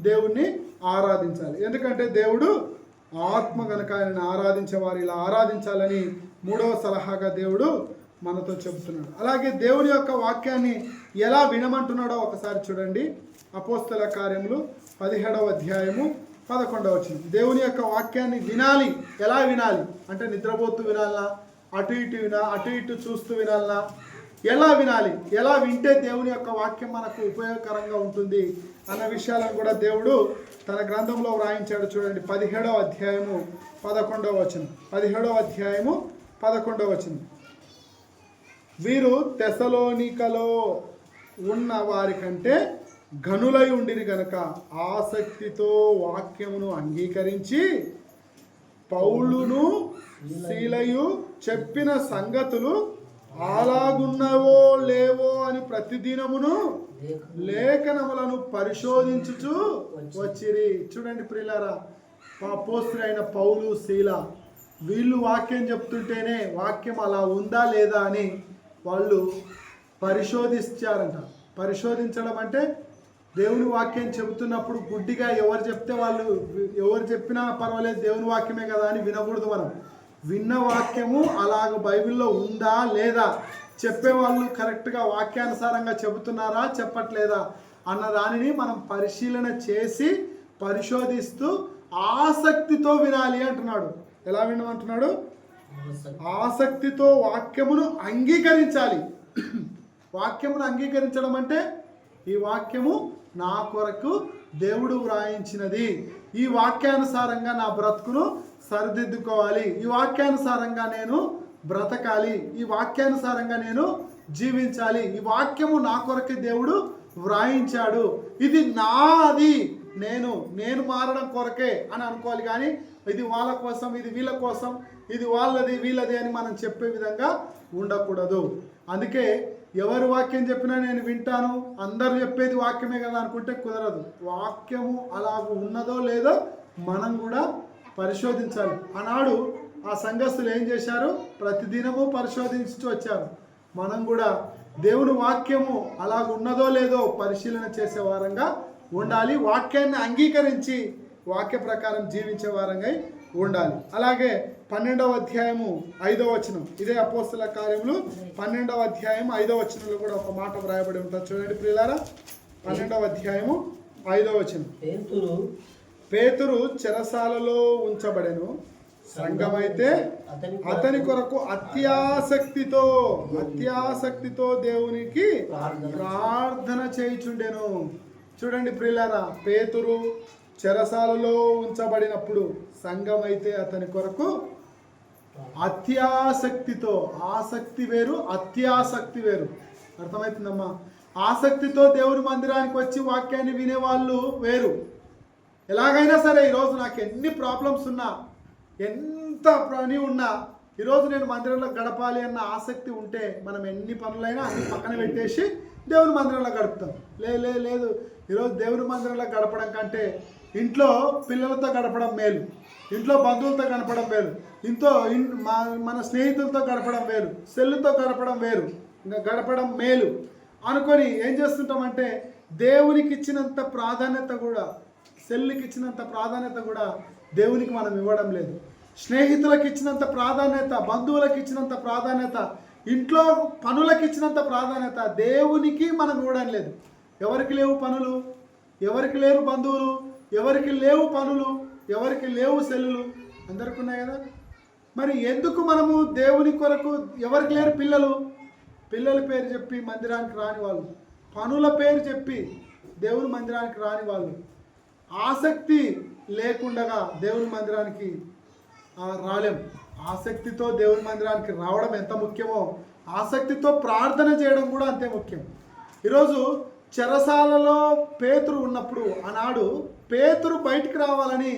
దేవుణ్ణి ఆరాధించాలి. ఎందుకంటే దేవుడు ఆత్మ కనుక ఆయనను ఆరాధించే వారు ఇలా ఆరాధించాలని మూడవ సలహాగా దేవుడు మనతో చెబుతున్నాడు. అలాగే దేవుని యొక్క వాక్యాన్ని ఎలా వినమంటున్నాడో ఒకసారి చూడండి. అపోస్తల కార్యములు 17వ అధ్యాయము 11వ వచనం. దేవుని యొక్క వాక్యాన్ని వినాలి. ఎలా వినాలి అంటే, నిద్రపోతూ వినాలనా, అటు ఇటు చూస్తూ వినాలనా, ఎలా వినాలి, ఎలా వింటే దేవుని యొక్క వాక్యం మనకు ఉపయోగకరంగా ఉంటుంది అన్న విషయాలను కూడా దేవుడు తన గ్రంథంలో వ్రాయించాడు. చూడండి 17వ అధ్యాయము 11వ వచనం. 17వ అధ్యాయము 11వ వచనం. వీరు తెసలోనికలో ఉన్న వారి కంటే ఘనులై ఉండిరి గనక ఆసక్తితో వాక్యమును అంగీకరించి పౌలును శీలయు చెప్పిన సంగతులు అలాగున్నవో లేవో అని ప్రతిదినమును లేఖనములను పరిశోధించుచు వచ్చిరి. చూడండి ప్రియులారా, అపోస్తలులైన పౌలు, శీల వీళ్ళు వాక్యం చెప్తుంటేనే వాక్యం అలా ఉందా లేదా అని వాళ్ళు పరిశోధించారంట. పరిశోధించడం అంటే దేవుని వాక్యం చెబుతున్నప్పుడు గుడ్డిగా ఎవరు చెప్తే వాళ్ళు, ఎవరు చెప్పినా పర్వాలేదు దేవుని వాక్యమే కదా అని వినకూడదు. మనం విన్న వాక్యము అలాగ బైబిల్లో ఉందా లేదా, చెప్పేవాళ్ళు కరెక్ట్గా వాక్యానుసారంగా చెబుతున్నారా చెప్పట్లేదా అన్న దానిని మనం పరిశీలన చేసి పరిశోధిస్తూ ఆసక్తితో వినాలి అంటున్నాడు. ఎలా వినమంటున్నాడు? ఆసక్తితో వాక్యమును అంగీకరించాలి. వాక్యమును అంగీకరించడం అంటే ఈ వాక్యము నా కొరకు దేవుడు వ్రాయించినది, ఈ వాక్యానుసారంగా నా బ్రతుకును సరిదిద్దుకోవాలి, ఈ వాక్యానుసారంగా నేను బ్రతకాలి, ఈ వాక్యానుసారంగా నేను జీవించాలి, ఈ వాక్యము నా కొరకే దేవుడు వ్రాయించాడు, ఇది నాది, నేను మారడం కొరకే అని అనుకోవాలి. కానీ ఇది వాళ్ళ కోసం, ఇది వీళ్ళ కోసం, ఇది వాళ్ళది వీళ్ళది అని మనం చెప్పే విధంగా ఉండకూడదు. అందుకే ఎవరు వాక్యం చెప్పినా నేను వింటాను, అందరు చెప్పేది వాక్యమే కదా అనుకుంటే కుదరదు. వాక్యము అలాగ ఉన్నదో లేదో మనం కూడా పరిశోధించాలి. ఆనాడు ఆ సంఘస్థులు ఏం చేశారు? ప్రతిదినము పరిశోధించి వచ్చారు. మనం కూడా దేవుని వాక్యము అలాగ ఉన్నదో లేదో పరిశీలన చేసే వారంగా ఉండాలి. వాక్యాన్ని అంగీకరించి వాక్య ప్రకారం జీవించే వారంగా ఉండాలి. అలాగే 12వ అధ్యాయము 5వ వచనం, ఇదే అపోస్తల కార్యములు 12వ అధ్యాయం 5వ వచనంలో కూడా ఒక మాట వ్రాయబడి ఉంటుంది. చూడండి ప్రియులారా, 12వ అధ్యాయము 5వ వచనం. పేతురు చెరసాలలో ఉంచబడెను, సంఘమైతే అతని కొరకు అత్యాసక్తితో దేవునికి ప్రార్థన చేయుచుండెను. చూడండి ప్రియులారా, పేతురు చెరసాలలో ఉంచబడినప్పుడు సంఘమైతే అతని కొరకు అత్యాసక్తితో, ఆసక్తి వేరు అత్యాసక్తి వేరు, అర్థమవుతుందమ్మా? ఆసక్తితో దేవుని మందిరానికి వచ్చి వాక్యాన్ని వినేవాళ్ళు వేరు. ఎలాగైనా సరే ఈరోజు నాకు ఎన్ని ప్రాబ్లమ్స్ ఉన్నా, ఎంత పని ఉన్నా, ఈరోజు నేను మందిరంలో గడపాలి అన్న ఆసక్తి ఉంటే మనం ఎన్ని పనులైనా అన్ని పక్కన పెట్టేసి దేవుని మందిరంలో గడుపుతాం. లేదు, ఈరోజు దేవుని మందిరంలో గడపడం కంటే ఇంట్లో పిల్లలతో గడపడం మేలు, ఇంట్లో బంధువులతో గడపడం మేలు, మన స్నేహితులతో గడపడం వేరు, సెల్లుతో గడపడం వేరు, ఇంకా గడపడం మేలు అనుకొని ఏం చేస్తుంటామంటే దేవునికి ఇచ్చినంత ప్రాధాన్యత కూడా, సెల్లుకి ఇచ్చినంత ప్రాధాన్యత కూడా దేవునికి మనం ఇవ్వడం లేదు. స్నేహితులకు ఇచ్చినంత ప్రాధాన్యత, బంధువులకు ఇచ్చినంత ప్రాధాన్యత, ఇంట్లో పనులకు ఇచ్చినంత ప్రాధాన్యత దేవునికి మనం ఇవ్వడం లేదు. ఎవరికి లేవు పనులు, ఎవరికి లేరు బంధువులు, ఎవరికి లేవు పనులు, ఎవరికి లేవు సెల్లులు, అందరికి ఉన్నాయి కదా. మరి ఎందుకు మనము దేవుని కొరకు, ఎవరికి లేరు పిల్లల పేరు చెప్పి మందిరానికి రాని వాళ్ళు, పనుల పేరు చెప్పి దేవుని మందిరానికి రాని వాళ్ళు, ఆసక్తి లేకుండా దేవుని మందిరానికి రాలేం. ఆసక్తితో దేవుని మందిరానికి రావడం ఎంత ముఖ్యమో ఆసక్తితో ప్రార్థన చేయడం కూడా అంతే ముఖ్యం. ఈరోజు చెరసాలలో పేతురు ఉన్నప్పుడు, ఆనాడు పేతురు బయటికి రావాలని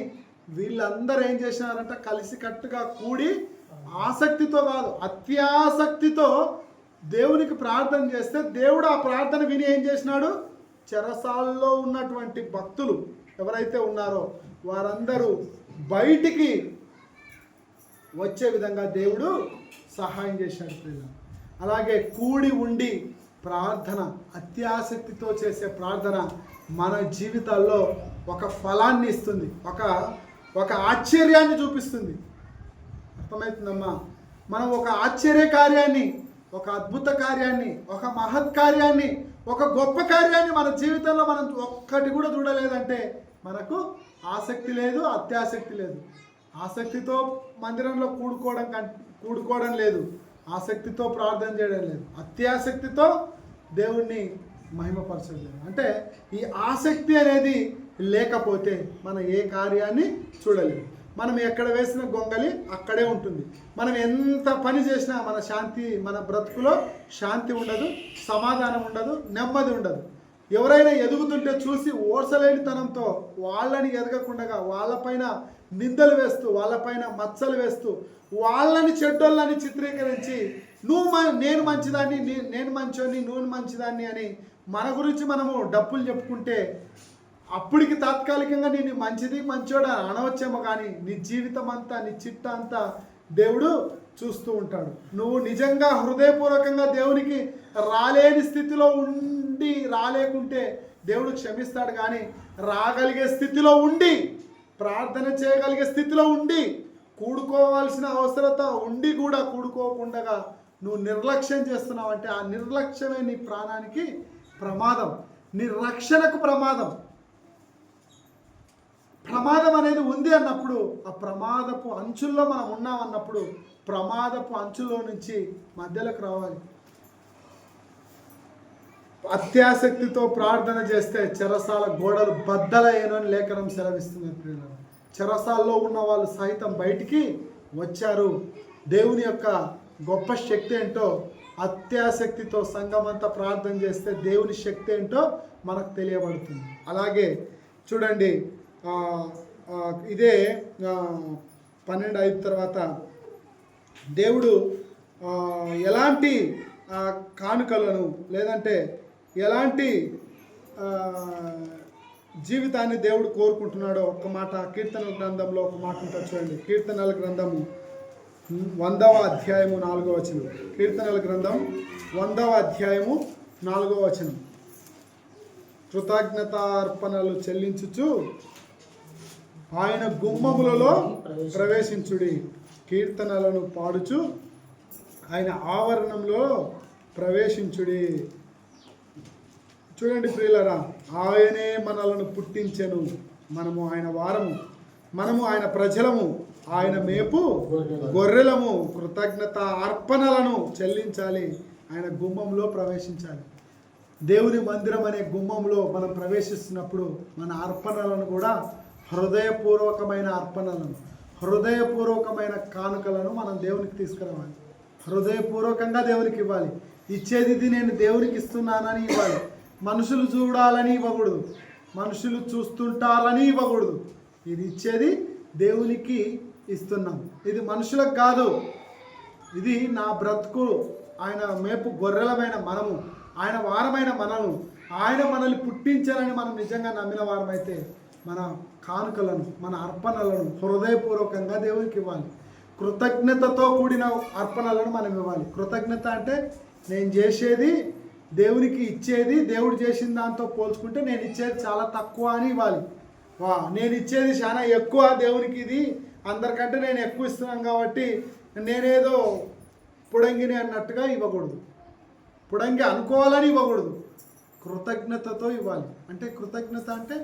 వీళ్ళందరూ ఏం చేసినారంట? కలిసికట్టుగా కూడి ఆసక్తితో కాదు అత్యాసక్తితో దేవునికి ప్రార్థన చేస్తే దేవుడు ఆ ప్రార్థన విని ఏం చేసినాడు? చెరసాలలో ఉన్నటువంటి భక్తులు ఎవరైతే ఉన్నారో వారందరూ బయటికి వచ్చే విధంగా దేవుడు సహాయం చేశాడు. అలాగే కూడి ఉండి ప్రార్థన, అత్యాసక్తితో చేసే ప్రార్థన మన జీవితాల్లో ఒక ఫలాన్ని ఇస్తుంది, ఒక ఆశ్చర్యాన్ని చూపిస్తుంది. అర్థమవుతుందమ్మా? మనం ఒక ఆశ్చర్య కార్యాన్ని, ఒక అద్భుత కార్యాన్ని, ఒక మహత్ కార్యాన్ని, ఒక గొప్ప కార్యాన్ని మన జీవితంలో మనం ఒక్కటి కూడా చూడలేదంటే మనకు ఆసక్తి లేదు, అత్యాసక్తి లేదు. ఆసక్తితో మందిరంలో కూడుకోవడం లేదు, ఆసక్తితో ప్రార్థన చేయడం లేదు, అత్యాసక్తితో దేవుణ్ణి మహిమపరచడం లేదు. అంటే ఈ ఆసక్తి అనేది లేకపోతే మనం ఏ కార్యాన్ని చూడలేము. మనం ఎక్కడ వేసిన గొంగలి అక్కడే ఉంటుంది. మనం ఎంత పని చేసినా మన బ్రతుకులో శాంతి ఉండదు, సమాధానం ఉండదు, నెమ్మది ఉండదు. ఎవరైనా ఎదుగుతుంటే చూసి ఓర్సలేనితనంతో వాళ్ళని ఎదగకుండా వాళ్ళపైన నిందలు వేస్తూ, వాళ్ళపైన మచ్చలు వేస్తూ, వాళ్ళని చెడ్డోళ్ళని చిత్రీకరించి నేను మంచిదాన్ని, నేను మంచోని, నువ్వు మంచిదాన్ని అని మన గురించి మనము డప్పులు చెప్పుకుంటే అప్పటికి తాత్కాలికంగా నేను మంచోడా అనవచ్చేమో, కానీ నీ జీవితం అంతా, నీ చిట్ట అంతా దేవుడు చూస్తూ ఉంటాడు. నువ్వు నిజంగా హృదయపూర్వకంగా దేవునికి రాలేని స్థితిలో ఉండి రాలేకుంటే దేవుడు క్షమిస్తాడు. కానీ రాగలిగే స్థితిలో ఉండి, ప్రార్థన చేయగలిగే స్థితిలో ఉండి, కూడుకోవాల్సిన అవసరత ఉండి కూడా కూడుకోకుండా నువ్వు నిర్లక్ష్యం చేస్తున్నావు అంటే ఆ నిర్లక్ష్యమే నీ ప్రాణానికి ప్రమాదం. నీ రక్షణకు ప్రమాదం. ప్రమాదం అనేది ఉంది అన్నప్పుడు, ఆ ప్రమాదపు అంచుల్లో మనం ఉన్నాం అన్నప్పుడు ప్రమాదపు అంచుల్లో నుంచి మధ్యలోకి రావాలి. అత్యాసక్తితో ప్రార్థన చేస్తే చెరసాల గోడలు బద్దలయ్యను అని లేఖనం సెలవిస్తుంది ప్రియులారా. చెరసాల్లో ఉన్న వాళ్ళు సైతం బయటికి వచ్చారు. దేవుని యొక్క గొప్ప శక్తి ఏంటో, అత్యాసక్తితో సంఘమంతా ప్రార్థన చేస్తే దేవుని శక్తి ఏంటో మనకు తెలియబడుతుంది. అలాగే చూడండి, ఇదే 12:5 తర్వాత దేవుడు ఎలాంటి కానుకలను లేదంటే ఎలాంటి జీవితాన్ని దేవుడు కోరుకుంటున్నాడో ఒక్క మాట కీర్తనల గ్రంథంలో ఒక మాట ఉంటుంది చూడండి. కీర్తనల గ్రంథము 100వ అధ్యాయము 4వ వచనం. కీర్తనల గ్రంథం 100వ అధ్యాయము 4వ వచనం. కృతజ్ఞతార్పణలు చెల్లించుచు ఆయన గుమ్మములలో ప్రవేశించుడి, కీర్తనలను పాడుచు ఆయన ఆవరణంలో ప్రవేశించుడి. చూడండి ప్రియులరా, ఆయనే మనలను పుట్టించెను, మనము ఆయన వారము, మనము ఆయన ప్రజలము, ఆయన మేపు గొర్రెలము. కృతజ్ఞత అర్పణలను చెల్లించాలి, ఆయన గుమ్మంలో ప్రవేశించాలి. దేవుని మందిరం అనే గుమ్మంలో మనం ప్రవేశిస్తున్నప్పుడు మన అర్పణలను కూడా హృదయపూర్వకమైన అర్పణలను, హృదయపూర్వకమైన కానుకలను మనం దేవునికి తీసుకురావాలి. హృదయపూర్వకంగా దేవునికి ఇవ్వాలి. ఇచ్చేది ఇది నేను దేవునికి ఇస్తున్నానని ఇవ్వాలి. మనుషులు చూడాలని ఇవ్వకూడదు, మనుషులు చూస్తుంటారని ఇవ్వకూడదు. ఇది ఇచ్చేది దేవునికి ఇస్తున్నాం, ఇది మనుషులకు కాదు. ఇది నా బ్రతుకు, ఆయన మేపు గొర్రెలమైన మనము, ఆయన వారమైన మనము, ఆయన మనల్ని పుట్టించాలని మనం నిజంగా నమ్మిన వారమైతే మన కానుకలను, మన అర్పణలను హృదయపూర్వకంగా దేవునికి ఇవ్వాలి. కృతజ్ఞతతో కూడిన అర్పణలను మనం ఇవ్వాలి. కృతజ్ఞత అంటే నేను చేసేది దేవునికి ఇచ్చేది, దేవుడు చేసిన దాంతో పోల్చుకుంటే నేను ఇచ్చేది చాలా తక్కువ అని ఇవ్వాలి. నేను ఇచ్చేది చాలా ఎక్కువ దేవునికి, ఇది అందరికంటే నేను ఎక్కువ ఇస్తున్నాను కాబట్టి నేనేదో పుడంగిని అన్నట్టుగా ఇవ్వకూడదు, పుడంగి అనుకోవాలని ఇవ్వకూడదు. కృతజ్ఞతతో ఇవ్వాలి. అంటే కృతజ్ఞత అంటే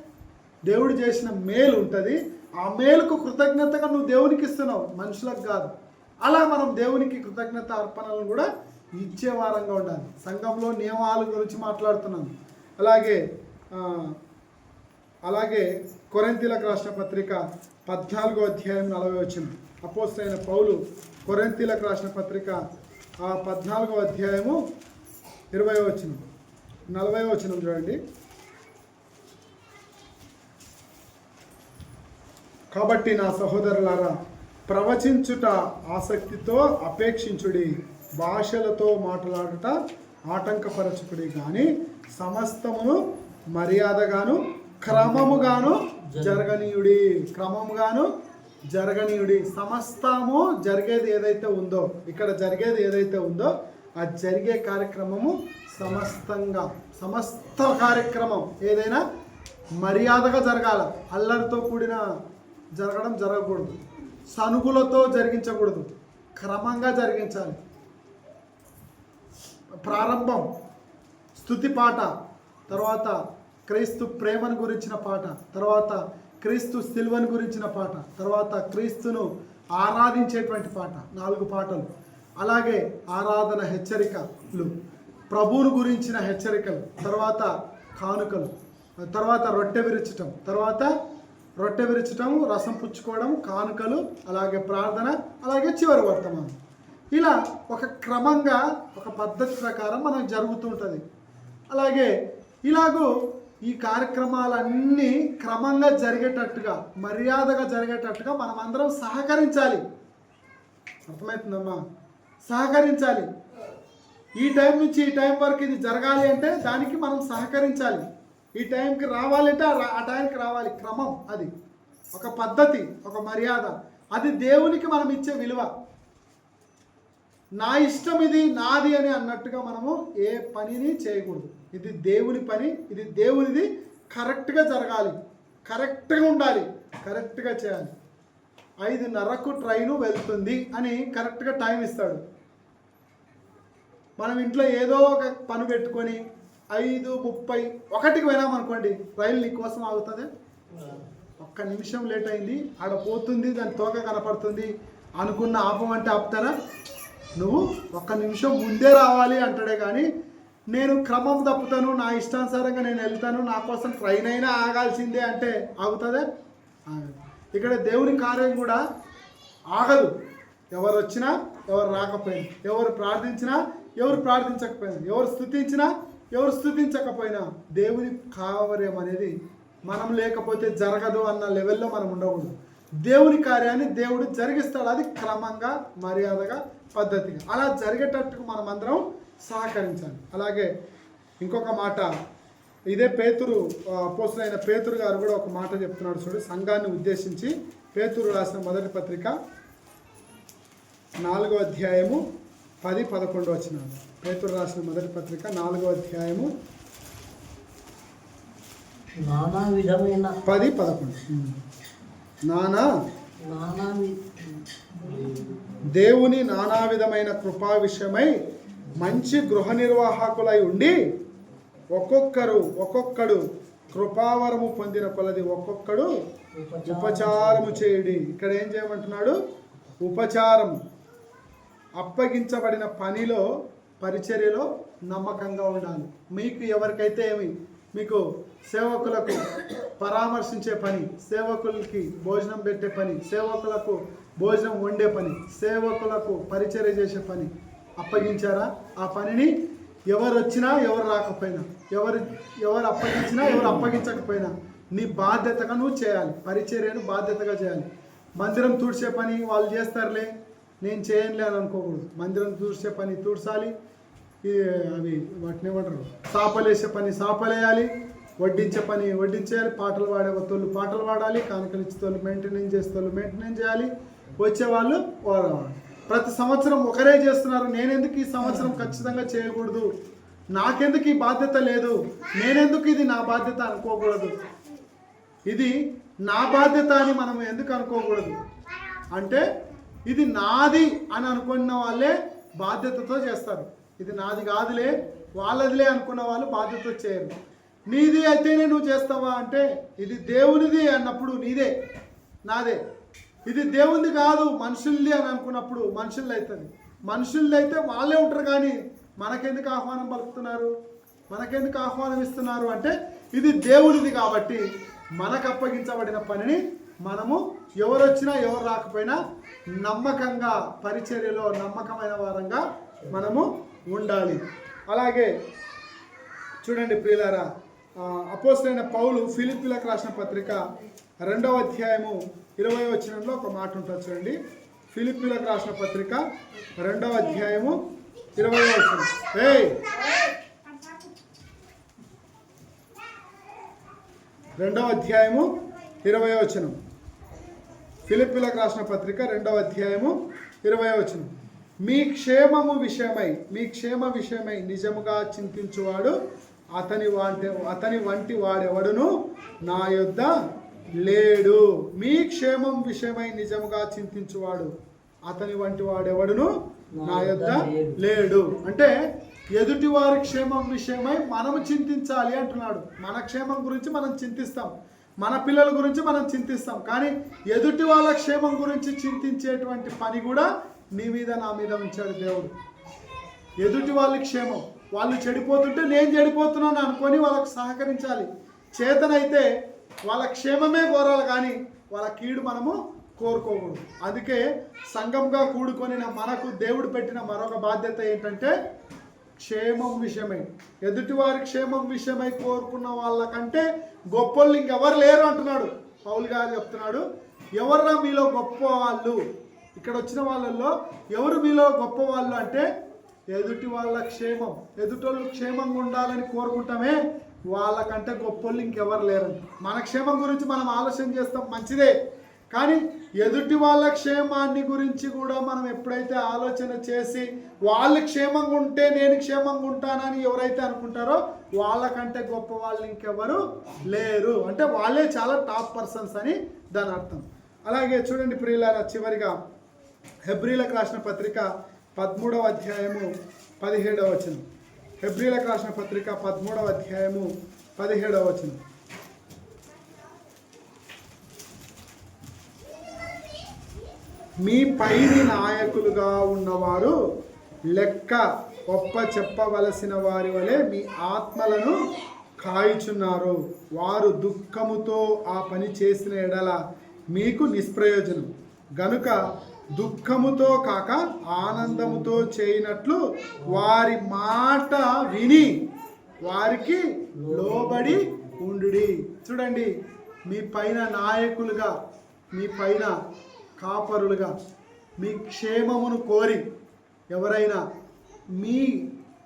దేవుడు చేసిన మేలు ఉంటుంది, ఆ మేలుకు కృతజ్ఞతగా నువ్వు దేవునికి ఇస్తున్నావు, మనుషులకు కాదు. అలా మనం దేవునికి కృతజ్ఞత అర్పణలను కూడా ఇచ్చే వారంగా ఉండాలి. సంఘంలో నియమాల గురించి మాట్లాడుతున్నాం. అలాగే కొరింథీలకు రాసిన పత్రిక 14వ అధ్యాయం 40వ వచనం. అపోస్తలుడైన పౌలు కొరింథీలకు రాసిన పత్రిక 14వ అధ్యాయము 20వ వచనం 40వ వచనం చూడండి. కాబట్టి నా సహోదరులారా, ప్రవచించుట ఆసక్తితో అపేక్షించుడి, భాషలతో మాట్లాడుట ఆటంకపరచుకుడి, కానీ సమస్తమును మర్యాదగాను క్రమముగాను జరగనీయుడి. క్రమముగాను జరగనీయుడి. సమస్తము జరిగేది ఏదైతే ఉందో, ఇక్కడ జరిగేది ఏదైతే ఉందో ఆ జరిగే కార్యక్రమము సమస్త కార్యక్రమం ఏదైనా మర్యాదగా జరగాల. అల్లరితో కూడిన జరగకూడదు, సనుగులతో జరిగించకూడదు, క్రమంగా జరిగించాలి. ప్రారంభం స్తుతి పాట, తర్వాత క్రీస్తు ప్రేమను గురించిన పాట, తర్వాత క్రీస్తు సిలువను గురించిన పాట, తర్వాత క్రీస్తును ఆరాధించేటువంటి పాట, 4 పాటలు. అలాగే ఆరాధన హెచ్చరికలు, ప్రభువును గురించిన హెచ్చరికలు, తర్వాత కానుకలు, తర్వాత రొట్టె విరచటం, రసం పుచ్చుకోవడం, కానుకలు, అలాగే ప్రార్థన, అలాగే చివరి వర్తమానం. ఇలా ఒక క్రమంగా ఒక పద్ధతి ప్రకారం మనకు జరుగుతూ ఉంటుంది. అలాగే ఇలాగూ ఈ కార్యక్రమాలన్నీ క్రమంగా జరిగేటట్టుగా, మర్యాదగా జరిగేటట్టుగా మనం అందరం సహకరించాలి. అర్థమవుతుందమ్మా? సహకరించాలి. ఈ టైం నుంచి ఈ టైం వరకు ఇది జరగాలి అంటే దానికి మనం సహకరించాలి. ఈ టైంకి రావాలంటే ఆ టైంకి రావాలి. క్రమం, అది ఒక పద్ధతి, ఒక మర్యాద. అది దేవునికి మనం ఇచ్చే విలువ. నా ఇష్టం ఇది, నాది అని అన్నట్టుగా మనము ఏ పనిని చేయకూడదు. ఇది దేవుని పని, ఇది దేవునిది, కరెక్ట్గా జరగాలి, కరెక్ట్గా ఉండాలి, కరెక్ట్గా చేయాలి. 5:30కు ట్రైను వెళ్తుంది అని కరెక్ట్గా టైం ఇస్తాడు. మనం ఇంట్లో ఏదో ఒక పని పెట్టుకొని 5:30 పోయినాం అనుకోండి, రైలు నీ కోసం ఆగుతుంది? ఒక్క నిమిషం లేట్ అయింది, ఆడ పోతుంది, దాని తోక కనపడుతుంది అనుకున్న ఆపమంటే ఆపుతారా? నువ్వు ఒక్క నిమిషం ముందే రావాలి అంటాడే కానీ నేను క్రమం తప్పుతాను, నా ఇష్టానుసారంగా నేను వెళ్తాను, నా కోసం ట్రైన్ అయినా ఆగాల్సిందే అంటే ఆగుతుందే? ఆగదు. ఇక్కడ దేవుని కార్యం కూడా ఆగదు. ఎవరు వచ్చినా ఎవరు రాకపోయినా, ఎవరు ప్రార్థించినా ఎవరు ప్రార్థించకపోయినా, ఎవరు స్తుతించినా ఎవరు స్తుతించకపోయినా దేవుని కార్యం అనేది మనం లేకపోతే జరగదు అన్న లెవెల్లో మనం ఉండకూడదు. దేవుని కార్యాన్ని దేవుడు జరిగిస్తాడు, అది క్రమంగా మర్యాదగా పద్ధతిగా. అలా జరిగేటట్టుకు మనం అందరం సహకరించాలి. అలాగే ఇంకొక మాట, ఇదే పేతురు అపోస్తలుడైన పేతురు గారు కూడా ఒక మాట చెప్తున్నాడు చూడు, సంఘాన్ని ఉద్దేశించి. పేతురు రాసిన మొదటి పత్రిక 4వ అధ్యాయము 10-11 వచనాలు. పేతురు రాసిన మొదటి పత్రిక 4వ అధ్యాయము నానా విధమైన 10-11 దేవుని నానా విధమైన కృపా విషయమై మంచి గృహ నిర్వాహకులై ఉండి ఒక్కొక్కడు కృపావరము పొందిన కొలది ఒక్కొక్కడు ఉపచారము చేయుడి. ఇక్కడ ఏం చేయమంటున్నాడు? ఉపచారం. అప్పగించబడిన పనిలో పరిచర్యలో నమ్మకంగా ఉండాలి. మీకు ఎవరికైతే మీకు సేవకులకు పరామర్శించే పని, సేవకులకి భోజనం పెట్టే పని, సేవకులకు భోజనం వండే పని, సేవకులకు పరిచర్య చేసే పని అప్పగించారా? ఆ పనిని ఎవరు వచ్చినా ఎవరు రాకపోయినా, ఎవరు అప్పగించినా ఎవరు అప్పగించకపోయినా నీ బాధ్యతగా నువ్వు చేయాలి. పరిచర్యను బాధ్యతగా చేయాలి. మందిరం తుడిచే పని వాళ్ళు చేస్తారులే, నేను చేయనులే అని అనుకోకూడదు. మందిరం తుడిచే పని తుడసాలి, అవి వాటిని ఏమంటారు, సాపలేసే పని సాపలేయాలి, వడ్డించే పని వడ్డించేయాలి, పాటలు పాడే తోళ్ళు పాటలు పాడాలి, కానుకలు ఇచ్చే తోళ్ళు మెయింటెనెన్స్ చేసే తోళ్ళు మెయింటెనెన్స్ చేయాలి, వచ్చేవాళ్ళు వాడవాలి. ప్రతి సంవత్సరం ఒకరే చేస్తున్నారు, నేనెందుకు ఈ సంవత్సరం ఖచ్చితంగా చేయకూడదు, నాకెందుకు ఈ బాధ్యత లేదు, నేనెందుకు ఇది నా బాధ్యత అనుకోకూడదు. ఇది నా బాధ్యత అని మనం ఎందుకు అనుకోకూడదు అంటే, ఇది నాది అని అనుకున్న వాళ్ళే బాధ్యతతో చేస్తారు. ఇది నాది కాదులే వాళ్ళదిలే అనుకున్న వాళ్ళు బాధ్యతతో చేయరు. నీది అయితేనే నువ్వు చేస్తావా అంటే, ఇది దేవునిది అన్నప్పుడు నీదే నాదే. ఇది దేవునిది కాదు మనుషులది అని అనుకున్నప్పుడు మనుషులది అవుతుంది. మనుషులది అయితే వాళ్ళే ఉంటారు, కానీ మనకెందుకు ఆహ్వానం పలుకుతున్నారు, మనకెందుకు ఆహ్వానం ఇస్తున్నారు అంటే, ఇది దేవునిది కాబట్టి మనకు అప్పగించబడిన పనిని మనము ఎవరు వచ్చినా ఎవరు రాకపోయినా నమ్మకంగా పరిచర్యలో నమ్మకమైన వారంగా మనము ఉండాలి. అలాగే చూడండి ప్రియులారా, అపోస్తలుడైన పౌలు ఫిలిప్పీలకు రాసిన పత్రిక 2వ అధ్యాయము 20వ వచనంలో ఒక మాట ఉంటుంది చూడండి. ఫిలిప్పీలకు రాసిన పత్రిక 2వ అధ్యాయము 20వ వచనం. 2వ అధ్యాయము 20వ వచనం. ఫిలిప్పీలకు రాసిన పత్రిక 2వ అధ్యాయము 20వ వచనం. మీ క్షేమ విషయమై నిజముగా చింతించువాడు అతని వంటి వాడెవడును నా యొద్ద లేడు. మీ క్షేమం విషయమై నిజముగా చింతించువాడు అతని వంటి వాడెవడును నా యొద్ద లేడు. అంటే ఎదుటి వారి క్షేమం విషయమై మనము చింతించాలి అంటున్నాడు. మన క్షేమం గురించి మనం చింతిస్తాం, మన పిల్లల గురించి మనం చింతిస్తాం, కానీ ఎదుటి వాళ్ళ క్షేమం గురించి చింతించేటువంటి పని కూడా నీ మీద నా మీద ఉంచాడు దేవుడు. ఎదుటి వాళ్ళ క్షేమం, వాళ్ళు చెడిపోతుంటే నేను చెడిపోతున్నాను అనుకొని వాళ్ళకు సహకరించాలి. చేతనైతే వాళ్ళ క్షేమమే కోరాలి, కానీ వాళ్ళ కీడు మనము కోరుకోకూడదు. అందుకే సంఘంగా కూడుకొని మనకు దేవుడు పెట్టిన మరొక బాధ్యత ఏంటంటే, క్షేమం విషయమై ఎదుటివారి క్షేమం విషయమై కోరుకున్న వాళ్ళకంటే గొప్పోళ్ళు ఇంకెవరు లేరు అంటున్నాడు పౌలు గారు. చెప్తున్నాడు, ఎవర్రా మీలో గొప్ప వాళ్ళు, ఇక్కడ వచ్చిన వాళ్ళల్లో ఎవరు మీలో గొప్ప వాళ్ళు అంటే, ఎదుటి వాళ్ళ క్షేమం, ఎదుటోళ్ళు క్షేమంగా ఉండాలని కోరుకుంటామే, వాళ్ళకంటే గొప్పోళ్ళు ఇంకెవరు లేరంట. మన క్షేమం గురించి మనం ఆలోచన చేస్తాం, మంచిదే, కానీ ఎదుటి వాళ్ళ క్షేమాన్ని గురించి కూడా మనం ఎప్పుడైతే ఆలోచన చేసి వాళ్ళు క్షేమంగా ఉంటే నేను క్షేమంగా ఉంటానని ఎవరైతే అనుకుంటారో వాళ్ళకంటే గొప్ప వాళ్ళు ఇంకెవరు లేరు. అంటే వాళ్ళే చాలా టాప్ పర్సన్స్ అని దాని అర్థం. అలాగే చూడండి ప్రియులారా, చివరిగా హెబ్రీలకు రాసిన పత్రిక 13వ అధ్యాయము 17వ వచనం. హెబ్రీలకు రాసిన పత్రిక 13వ అధ్యాయము 17వ వచనం. మీ పైని నాయకులుగా ఉన్నవారు లెక్క ఒప్ప చెప్పవలసిన వారి వలె మీ ఆత్మలను కాయుచున్నారు. వారు దుఃఖముతో ఆ పని చేసిన ఎడల మీకు నిష్ప్రయోజనం గనుక దుఃఖముతో కాక ఆనందముతో చేయనట్లు వారి మాట విని వారికి లోబడి ఉండుడి. చూడండి, మీ పైన నాయకులుగా, మీ పైన కాపరులుగా, మీ క్షేమమును కోరి ఎవరైనా మీ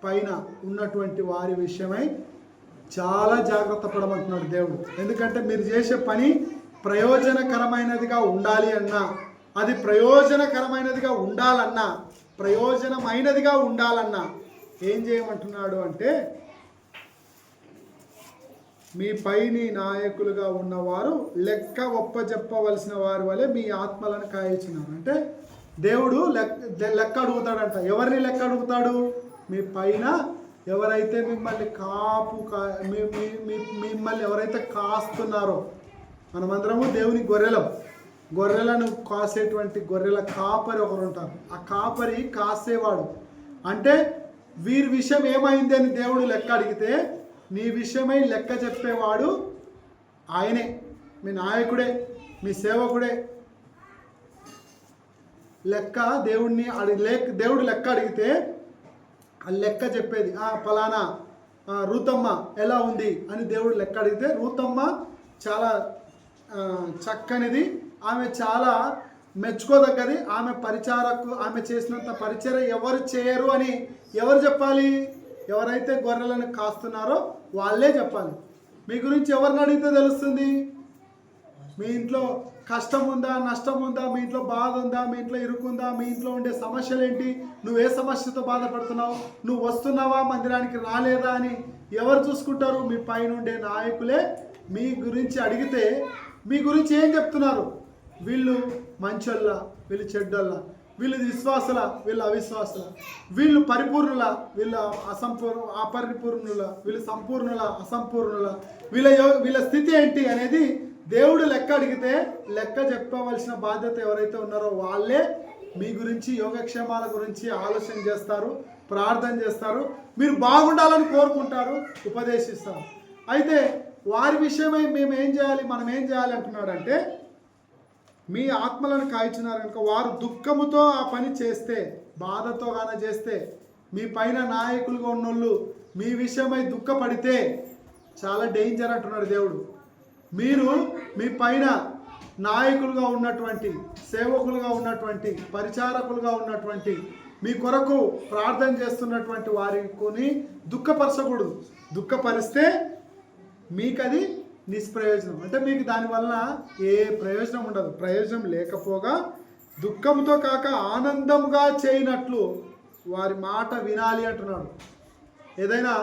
పైన ఉన్నటువంటి వారి విషయమై చాలా జాగ్రత్త పడమంటున్నాడు దేవుడు. ఎందుకంటే మీరు చేసే పని ప్రయోజనకరమైనదిగా ఉండాలి అన్నా, అది ప్రయోజనకరమైనదిగా ఉండాలన్నా, ప్రయోజనమైనదిగా ఉండాలన్నా ఏం చేయమంటున్నాడు అంటే, మీ పైని నాయకులుగా ఉన్నవారు లెక్క ఒప్పజెప్పవలసిన వారి వలె మీ ఆత్మలను కాయచున్నారు. అంటే దేవుడు లెక్క అడుగుతాడంట. ఎవరిని లెక్క అడుగుతాడు? మీ పైన ఎవరైతే మిమ్మల్ని మిమ్మల్ని ఎవరైతే కాస్తున్నారో, మనమందరము దేవుని గొర్రెలను కాసేటువంటి గొర్రెల కాపరి ఒకరు ఉంటారు. ఆ కాపరి కాసేవాడు. అంటే వీరి విషయం ఏమైంది అని దేవుడు లెక్క అడిగితే, నీ విషయమై లెక్క చెప్పేవాడు ఆయనే, మీ నాయకుడే, మీ సేవకుడే. లెక్క దేవుడు లెక్క అడిగితే ఆ లెక్క చెప్పేది, ఫలానా రూతమ్మ ఎలా ఉంది అని దేవుడు లెక్క అడిగితే, రూతమ్మ చాలా చక్కనిది, ఆమె చాలా మెచ్చుకోదగ్గది, ఆమె చేసినంత పరిచర్య ఎవరు చేయరు అని ఎవరు చెప్పాలి? ఎవరైతే గొర్రెలను కాస్తున్నారో వాళ్ళే చెప్పాలి. మీ గురించి ఎవరిని అడిగితే తెలుస్తుంది? మీ ఇంట్లో కష్టం ఉందా, నష్టం ఉందా, మీ ఇంట్లో బాధ ఉందా, మీ ఇంట్లో ఇరుకుందా, మీ ఇంట్లో ఉండే సమస్యలు ఏంటి, నువ్వు ఏ సమస్యతో బాధపడుతున్నావు, నువ్వు వస్తున్నావా, మందిరానికి రాలేదా అని ఎవరు చూసుకుంటారు? మీ పైన ఉండే నాయకులే మీ గురించి అడిగితే మీ గురించి ఏం చెప్తున్నారు? వీళ్ళు మంచోళ్ళ, వీళ్ళు చెడ్డోళ్ళ, వీళ్ళు విశ్వాసుల, వీళ్ళు అవిశ్వాసుల, వీళ్ళు పరిపూర్ణుల, వీళ్ళు అపరిపూర్ణుల, వీళ్ళు సంపూర్ణుల, అసంపూర్ణుల, వీళ్ళ స్థితి ఏంటి అనేది దేవుడు లెక్క అడిగితే లెక్క చెప్పవలసిన బాధ్యత ఎవరైతే ఉన్నారో వాళ్ళే మీ గురించి, యోగక్షేమాల గురించి ఆలోచన చేస్తారు, ప్రార్థన చేస్తారు, మీరు బాగుండాలని కోరుకుంటారు, ఉపదేశిస్తారు. అయితే వారి విషయమై మనం ఏం చేయాలి అంటున్నాడంటే, మీ ఆత్మలను కాల్చున్నారు కనుక వారు దుఃఖముతో ఆ పని చేస్తే, బాధతో గాన చేస్తే, మీ పైన నాయకులుగా ఉన్నోళ్ళు మీ విషయమై దుఃఖపడితే చాలా డేంజర్ అంటున్నాడు దేవుడు. మీరు మీ పైన నాయకులుగా ఉన్నటువంటి, సేవకులుగా ఉన్నటువంటి, పరిచారకులుగా ఉన్నటువంటి, మీ కొరకు ప్రార్థన చేస్తున్నటువంటి వారిని దుఃఖపరచకూడదు. దుఃఖపరిస్తే మీకు అది నిష్ప్రయోజనం. అంటే మీకు దానివల్ల ఏ ప్రయోజనం ఉండదు. ప్రయోజనం లేకపోగా దుఃఖంతో కాక ఆనందంగా చేయనట్లు వారి మాట వినాలి అంటున్నాడు. ఏదైనా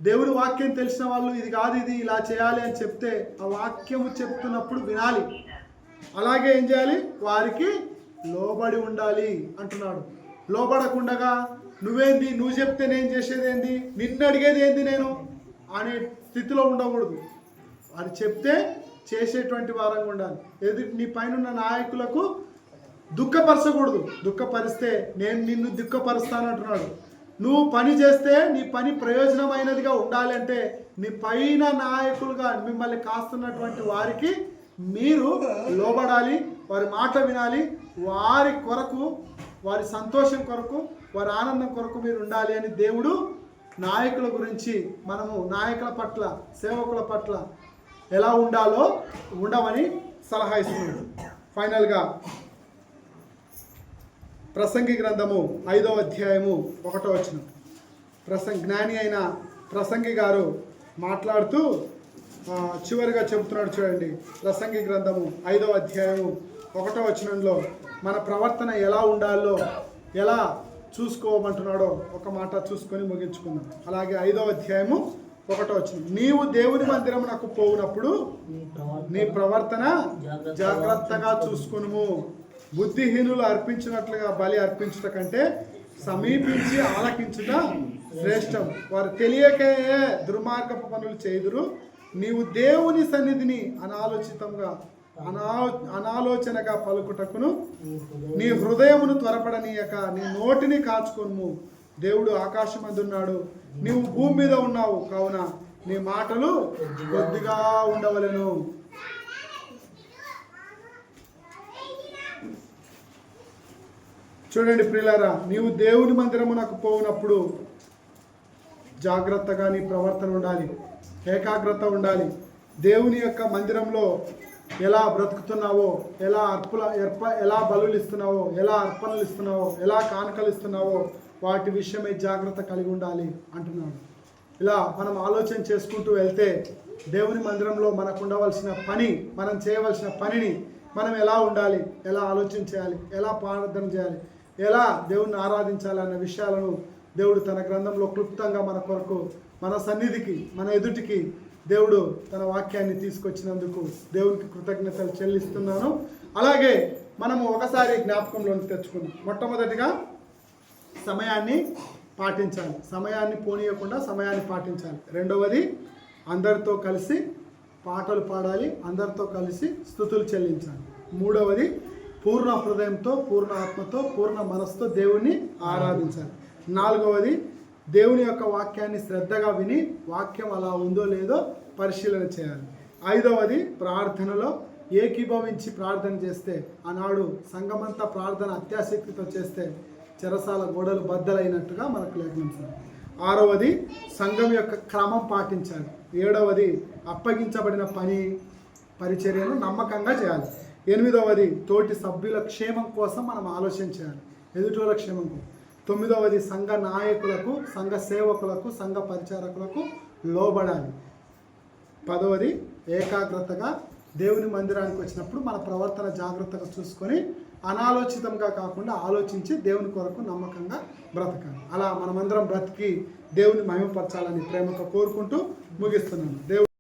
దేవుడి వాక్యం తెలిసిన వాళ్ళు ఇది కాదు, ఇది ఇలా చేయాలి అని చెప్తే ఆ వాక్యము చెప్తున్నప్పుడు వినాలి. అలాగే ఏం చేయాలి? వారికి లోబడి ఉండాలి అంటున్నాడు. లోబడకుండగా నువ్వేంది, నువ్వు చెప్తే నేను చేసేది ఏంది, నిన్ను అడిగేది ఏంది నేను అనే స్థితిలో ఉండకూడదు. వారు చెప్తే చేసేటువంటి వారంగా ఉండాలి. నీ పైన ఉన్న నాయకులకు దుఃఖపరచకూడదు. దుఃఖపరిస్తే నేను నిన్ను దుఃఖపరుస్తానంటున్నాడు. నువ్వు పని చేస్తే నీ పని ప్రయోజనమైనదిగా ఉండాలంటే నీ పైన నాయకులుగా మిమ్మల్ని కాస్తున్నటువంటి వారికి మీరు లోబడాలి, వారి మాట వినాలి, వారి కొరకు, వారి సంతోషం కొరకు, వారి ఆనందం కొరకు మీరు ఉండాలి అని దేవుడు నాయకుల గురించి, మనము నాయకుల పట్ల, సేవకుల పట్ల ఎలా ఉండాలో ఉండమని సలహా ఇస్తున్నాడు. ఫైనల్గా ప్రసంగి గ్రంథము 5వ అధ్యాయము 1వ వచనం. జ్ఞాని అయిన ప్రసంగి గారు మాట్లాడుతూ చివరిగా చెబుతున్నాడు. చూడండి, ప్రసంగి గ్రంథము 5వ అధ్యాయము 1వ వచనంలో మన ప్రవర్తన ఎలా ఉండాలో, ఎలా చూసుకోమంటున్నాడో ఒక మాట చూసుకొని ముగించుకుందాం. అలాగే 5వ అధ్యాయము 1వ వచనం, నీవు దేవుని మందిరమునకు పోవునప్పుడు నీ ప్రవర్తన జాగ్రత్తగా చూసుకొనుము. బుద్ధిహీనులు అర్పించినట్లుగా బలి అర్పించుట కంటే సమీపించి ఆలకించుట శ్రేష్టం. వారు తెలియకే దుర్మార్గపు పనులు చేయుదురు. నీవు దేవుని సన్నిధిని అనాలోచనగా పలుకుటకును నీ హృదయమును త్వరపడనీయక నీ నోటిని కాచుకొనుము. దేవుడు ఆకాశమందున్నాడు, నీవు భూమి మీద ఉన్నావు, కావున నీ మాటలు కొద్దిగా ఉండవలెను. చూడండి ప్రియులారా, నీవు దేవుని మందిరమునకు పోవునప్పుడు జాగ్రత్తగా నీ ప్రవర్తన ఉండాలి, ఏకాగ్రత ఉండాలి. దేవుని యొక్క మందిరంలో ఎలా బ్రతుకుతున్నావో, ఎలా బలులు ఇస్తున్నావో, ఎలా అర్పణలు ఇస్తున్నావో, ఎలా కానుకలు ఇస్తున్నావో వాటి విషయమై జాగ్రత్త కలిగి ఉండాలి అంటున్నాడు. ఇలా మనం ఆలోచన చేసుకుంటూ వెళ్తే దేవుని మందిరంలో మనకు ఉండవలసిన పని, మనం చేయవలసిన పనిని మనం ఎలా ఉండాలి, ఎలా ఆలోచన చేయాలి, ఎలా ప్రార్థన చేయాలి, ఎలా దేవుణ్ణి ఆరాధించాలి అన్న విషయాలను దేవుడు తన గ్రంథంలో క్లుప్తంగా మన కొరకు, మన సన్నిధికి, మన ఎదుటికి దేవుడు తన వాక్యాన్ని తీసుకొచ్చినందుకు దేవునికి కృతజ్ఞతలు చెల్లిస్తున్నాను. అలాగే మనము ఒకసారి జ్ఞాపకంలోకి తెచ్చుకుందాం. మొట్టమొదటిగా సమయాన్ని పాటించాలి, సమయాన్ని పోనీయకుండా సమయాన్ని పాటించాలి. రెండవది అందరితో కలిసి పాటలు పాడాలి, అందరితో కలిసి స్తుతులు చెల్లించాలి. మూడవది పూర్ణ హృదయంతో, పూర్ణ ఆత్మతో, పూర్ణ మనసుతో దేవుణ్ణి ఆరాధించాలి. నాలుగవది దేవుని యొక్క వాక్యాన్ని శ్రద్ధగా విని వాక్యం అలా ఉందో లేదో పరిశీలన చేయాలి. ఐదవది ప్రార్థనలో ఏకీభవించి ప్రార్థన చేస్తే, ఆనాడు సంఘమంతా ప్రార్థన అత్యాసక్తితో చేస్తే చెరసాల గోడలు బద్దలైనట్టుగా మనకు లేఖనం. ఆరవది సంఘం యొక్క క్రమం పాటించాలి. ఏడవది అప్పగించబడిన పరిచర్యను నమ్మకంగా చేయాలి. ఎనిమిదవది తోటి సభ్యుల క్షేమం కోసం మనం ఆలోచన చేయాలి, ఎదుటోళ్ళ క్షేమం కోసం. తొమ్మిదవది సంఘ నాయకులకు, సంఘ సేవకులకు, సంఘ పరిచారకులకు లోబడాలి. పదవది ఏకాగ్రతగా దేవుని మందిరానికి వచ్చినప్పుడు మన ప్రవర్తన జాగ్రత్తగా చూసుకొని అనాలోచితంగా కాకుండా ఆలోచించి దేవుని కొరకు నమ్మకంగా బ్రతకాలి. అలా మనమందరం బ్రతికి దేవుని మహిమపరచాలని ప్రేమతో కోరుకుంటూ ముగిస్తున్నాను. దేవుడు